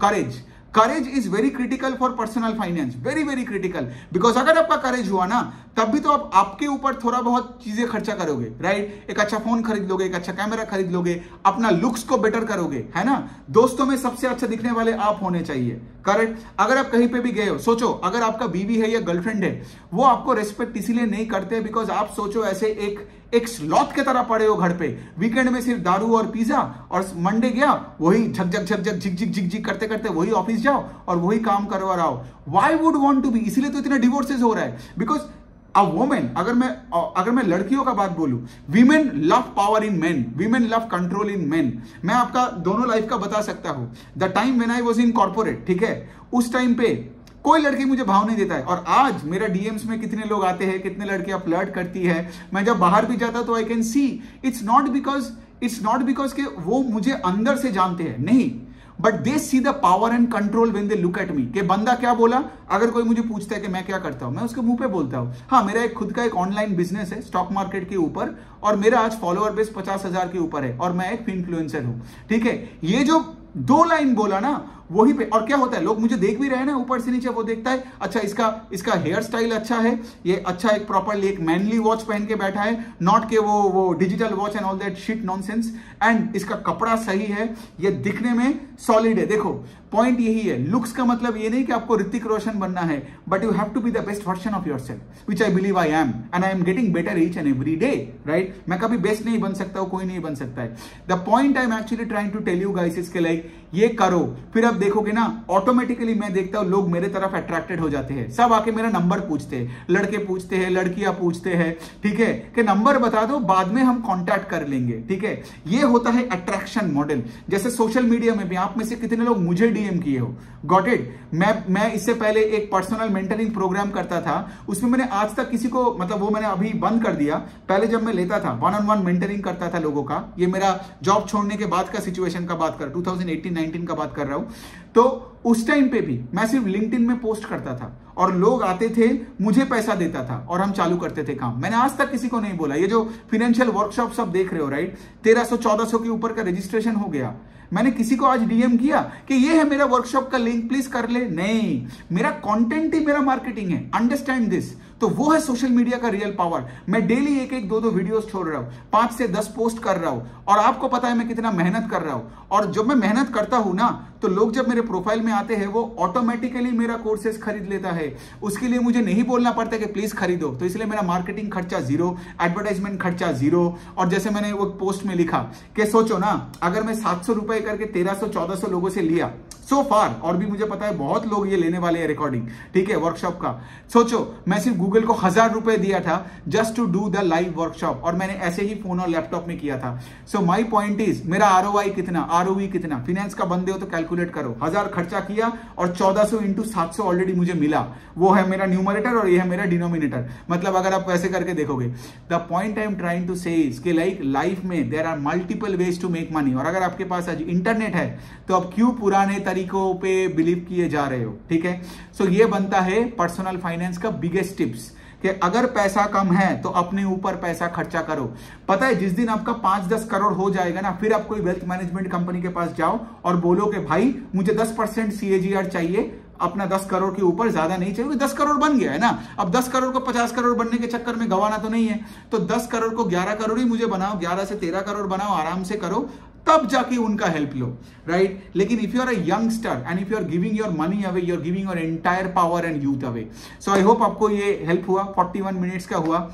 courage is very critical for personal finance, very very critical. Because अगर आपका करेज हुआ ना, तब भी तो आप आपके ऊपर थोड़ा बहुत चीजें खर्चा करोगे, राइट? एक अच्छा फोन खरीद लोगे, एक अच्छा कैमरा खरीद लोगे, अपना लुक्स को बेटर करोगे, है ना? दोस्तों में सबसे अच्छा दिखने वाले आप होने चाहिए, करेक्ट? अगर आप कहीं पे भी गए हो, सोचो अगर आपका बीवी है या गर्लफ्रेंड है, वो आपको रेस्पेक्ट इसीलिए नहीं करते बिकॉज आप सोचो ऐसे एक स्लॉथ के तरह पड़े हो घर पे, वीकेंड में सिर्फ दारू और पिज्जा, और मंडे गया वही झक झिक करते करते वही ऑफिस जाओ और वही काम करवा रहा हो। Why would want to be? इसीलिए तो इतने डिवोर्सेस हो रहा है, बिकॉज अ वुमेन, अगर मैं लड़कियों का बात बोलूं, women love power in main, women love control in main. मैं आपका दोनों लाइफ का बता सकता हूं। The time when I was in corporate, ठीक है, उस टाइम पे कोई लड़की मुझे भाव नहीं देता है, और आज मेरा DMs में कितने लोग आते हैं, कितने लड़कियां फ्लर्ट करती है। मैं जब बाहर भी जाता तो I can see, it's not because के वो मुझे अंदर से जानते हैं, नहीं, but they see the power and control when they look at me. कि बंदा क्या बोला, अगर कोई मुझे पूछता है कि मैं क्या करता हूं, मैं उसके मुंह पे बोलता हूं हाँ मेरा एक खुद का एक ऑनलाइन बिजनेस है स्टॉक मार्केट के ऊपर, और मेरा आज फॉलोअर बेस 50,000 के ऊपर है, और मैं एक इन्फ्लुएंसर हूं। ठीक है, ये जो 2 लाइन बोला ना वही पे, और क्या होता है लोग मुझे देख भी रहे हैं ना ऊपर से नीचे, वो देखता है अच्छा इसका हेयर स्टाइल अच्छा है, ये अच्छा एक प्रॉपरली एक मैनली वॉच पहन के बैठा है, नॉट के वो digital watch and all that shit nonsense, and इसका कपड़ा सही है, ये दिखने में सॉलिड है। देखो पॉइंट यही है, लुक्स का मतलब ये नहीं कि आपको ऋतिक रोशन बनना है, but you have to be the best version of yourself, which I believe I am, and I am getting better each and every day, right. मैं कभी बेस्ट नहीं बन सकता हूं, कोई नहीं बन सकता है। The point I am actually trying to tell you guys इसके लाइक ये करो, फिर अब देखोगे ना ऑटोमेटिकली मैं देखता हूं लोग मेरे तरफ अट्रैक्टेड हो जाते हैं, सब आके मेरा नंबर पूछते हैं, लड़के पूछते हैं, लड़कियां पूछते हैं, ठीक है, कि नंबर बता दो बाद में हम कांटेक्ट कर लेंगे। ठीक है, ये होता है अट्रैक्शन मॉडल। जैसे सोशल मीडिया में भी आप में से कितने लोग मुझे डीएम किए हो, गॉट इट। मैं इससे पहले एक पर्सनल मेंटरिंग प्रोग्राम करता था, उसमें मैंने आज तक किसी को, मतलब वो मैंने अभी बंद कर दिया, पहले जब मैं लेता था 1-on-1 मेंटरिंग करता था लोगों का, ये मेरा जॉब छोड़ने के बाद का सिचुएशन का बात कर 2018-19 का बात कर रहा हूं, तो उस टाइम पे भी मैं सिर्फ लिंक्डइन में पोस्ट करता था और लोग आते थे, मुझे पैसा देता था और हम चालू करते थे काम। मैंने आज तक किसी को नहीं बोला। ये जो फाइनेंशियल वर्कशॉप सब देख रहे हो, राइट, 1300-1400 के ऊपर का रजिस्ट्रेशन हो गया, मैंने किसी को आज डीएम किया कि ये है मेरा वर्कशॉप का लिंक, प्लीज कर ले? नहीं, मेरा कंटेंट ही मेरा मार्केटिंग है, अंडरस्टैंड दिस। तो वो है सोशल मीडिया का रियल पावर। मैं डेली 1-1, 2-2 वीडियोस छोड़ रहा हूं, 5 से 10 पोस्ट कर रहा हूं, और आपको पता है मैं कितना मेहनत कर रहा हूं। और जब मैं मेहनत करता हूं ना, तो लोग जब मेरे प्रोफाइल में आते हैं वो ऑटोमेटिकली मेरा कोर्सेज खरीद लेता है। उसके लिए मुझे नहीं बोलना पड़ता कि प्लीज खरीदो, तो इसलिए मेरा मार्केटिंग खर्चा 0, एडवर्टाइजमेंट खर्चा 0। और जैसे मैंने वो पोस्ट में लिखा कि सोचो ना, अगर मैं 700 रुपए करके 1300-1400 लोगों से लिया सो फार, और भी मुझे पता है बहुत लोग ये लेने वाले हैं रिकॉर्डिंग, ठीक है, वर्कशॉप का। सोचो मैं सिर्फ गूगल को 1000 रुपए दिया था just to do the live workshop, और मैंने ऐसे ही फोन और लैपटॉप में किया था। सो माई पॉइंट इज, मेरा आरओआई कितना, आरओवी कितना, फाइनेंस का बंदे हो तो कैलकुलेट करो। 1000 खर्चा किया और 1400 इंटू 700 ऑलरेडी मुझे मिला। वो है मेरा न्यूमरेटर और ये है मेरा डिनोमिनेटर। मतलब अगर आप वैसे करके देखोगे, the point I am trying to say is कि लाइक लाइफ में there are multiple ways to make money. और अगर आपके पास आज इंटरनेट है तो आप क्यों पुराने तरीकों पे बिलीव किए जा रहे हो? ठीक है, सो ये बनता है पर्सनल फाइनेंस का बिगेस्ट टिप्स कि अगर पैसा कम है तो अपने ऊपर पैसा खर्चा करो। पता है जिस दिन आपका 5-10 करोड़ हो जाएगा ना, फिर आप कोई वेल्थ मैनेजमेंट कंपनी के पास जाओ और बोलो कि भाई मुझे 10% CAGR चाहिए, अपना 10 करोड़ के ऊपर ज्यादा नहीं चाहिए। 10 करोड़ बन गया है ना, अब 10 करोड़ को 50 करोड़ बनने के चक्कर में गंवाना तो नहीं है, तो 10 करोड़ को 11 करोड़ ही मुझे बनाओ, 11 से 13 करोड़ बनाओ, आराम से करो, तब जाके उनका हेल्प लो, राइट। लेकिन if you are a youngster and if you are giving your money away, you are giving your entire power and youth away. So I hope आपको ये हेल्प हुआ। 41 मिनट्स का हुआ।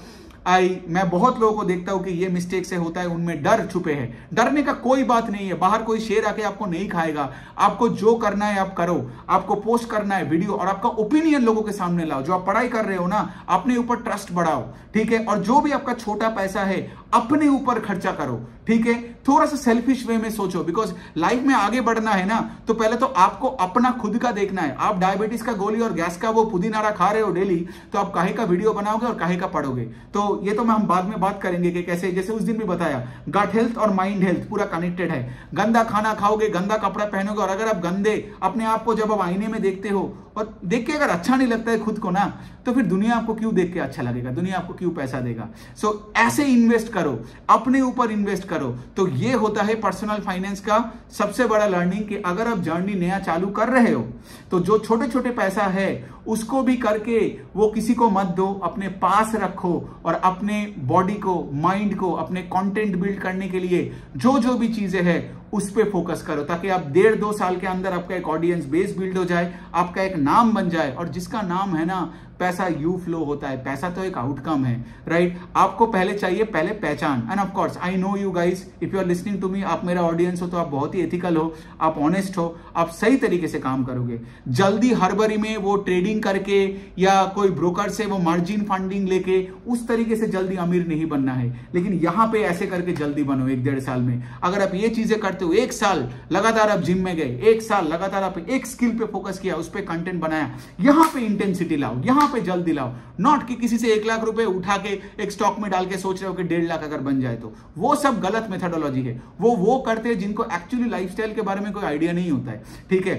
मैं बहुत लोगों को देखता हूं कि ये मिस्टेक से होता है, उनमें डर छुपे हैं। डरने का कोई बात नहीं है, बाहर कोई शेर आके आपको नहीं खाएगा। आपको जो करना है आप करो, आपको पोस्ट करना है वीडियो, और आपका ओपिनियन लोगों के सामने लाओ। जो आप पढ़ाई कर रहे हो ना, अपने ऊपर ट्रस्ट बढ़ाओ, ठीक है। और जो भी आपका छोटा पैसा है अपने ऊपर खर्चा करो, ठीक है। थोड़ा सा सेल्फिश वे में सोचो, बिकॉज लाइफ में आगे बढ़ना है ना, तो पहले तो आपको अपना खुद का देखना है। आप डायबिटीज का गोली और गैस का वो पुदीनारा खा रहे हो डेली, तो आप काहे का वीडियो बनाओगे और काहे का पढ़ोगे? तो ये तो हम बाद में बात करेंगे कि कैसे, जैसे उस दिन भी बताया, गट हेल्थ और माइंड हेल्थ पूरा कनेक्टेड है। गंदा खाना खाओगे, गंदा कपड़ा पहनोगे, और अगर आप गंदे अपने आप को जब आप आईने में देखते हो और देख के अगर अच्छा नहीं लगता है खुद को ना, तो फिर दुनिया आपको क्यों देख के अच्छा लगेगा? दुनिया आपको क्यों पैसा देगा? सो ऐसे इन्वेस्ट करो, अपने ऊपर इन्वेस्ट करो। तो ये होता है पर्सनल फाइनेंस का सबसे बड़ा लर्निंग कि अगर आप जर्नी नया चालू कर रहे हो तो जो छोटे छोटे पैसा है उसको भी करके वो किसी को मत दो, अपने पास रखो, और अपने बॉडी को, माइंड को, अपने कंटेंट बिल्ड करने के लिए जो जो भी चीजें हैं उस पे फोकस करो, ताकि आप 1.5-2 साल के अंदर आपका एक ऑडियंस बेस बिल्ड हो जाए, आपका एक नाम बन जाए। और जिसका नाम है ना, पैसा यू फ्लो होता है। पैसा तो एक आउटकम है, राइट। आपको पहले चाहिए पहले पहचान। And of course I know you guys, if you are listening to me, आप मेरा ऑडियंस हो तो आप बहुत ही एथिकल हो, आप ऑनेस्ट हो, आप सही तरीके से काम करोगे। जल्दी हड़बड़ी में वो ट्रेडिंग करके या कोई ब्रोकर से वो मार्जिन फंडिंग लेके उस तरीके से जल्दी अमीर नहीं बनना है। लेकिन यहां पे ऐसे करके जल्दी बनो 1-1.5 साल में। अगर आप ये चीजें करते करते हो, 1 साल लगातार आप जिम में गए, 1 साल लगातार आप एक स्किल पे फोकस किया, उस पे कंटेंट बनाया, यहां पे इंटेंसिटी लाओ, यहां पे जल्दी लाओ। नॉट कि किसी से 1 लाख रुपए उठा के एक स्टॉक में डाल के सोच रहे हो कि 1.5 लाख अगर बन जाए तो, वो सब गलत मेथोडोलॉजी है। वो करते हैं जिनको एक्चुअली लाइफस्टाइल के बारे में कोई आइडिया नहीं होता है, ठीक है।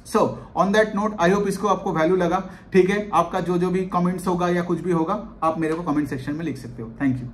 So on that note, I hope इसको आपको वैल्यू लगा, ठीक है। आपका जो भी कमेंट्स होगा या कुछ भी होगा, आप मेरे को कमेंट सेक्शन में लिख सकते हो। Thank you.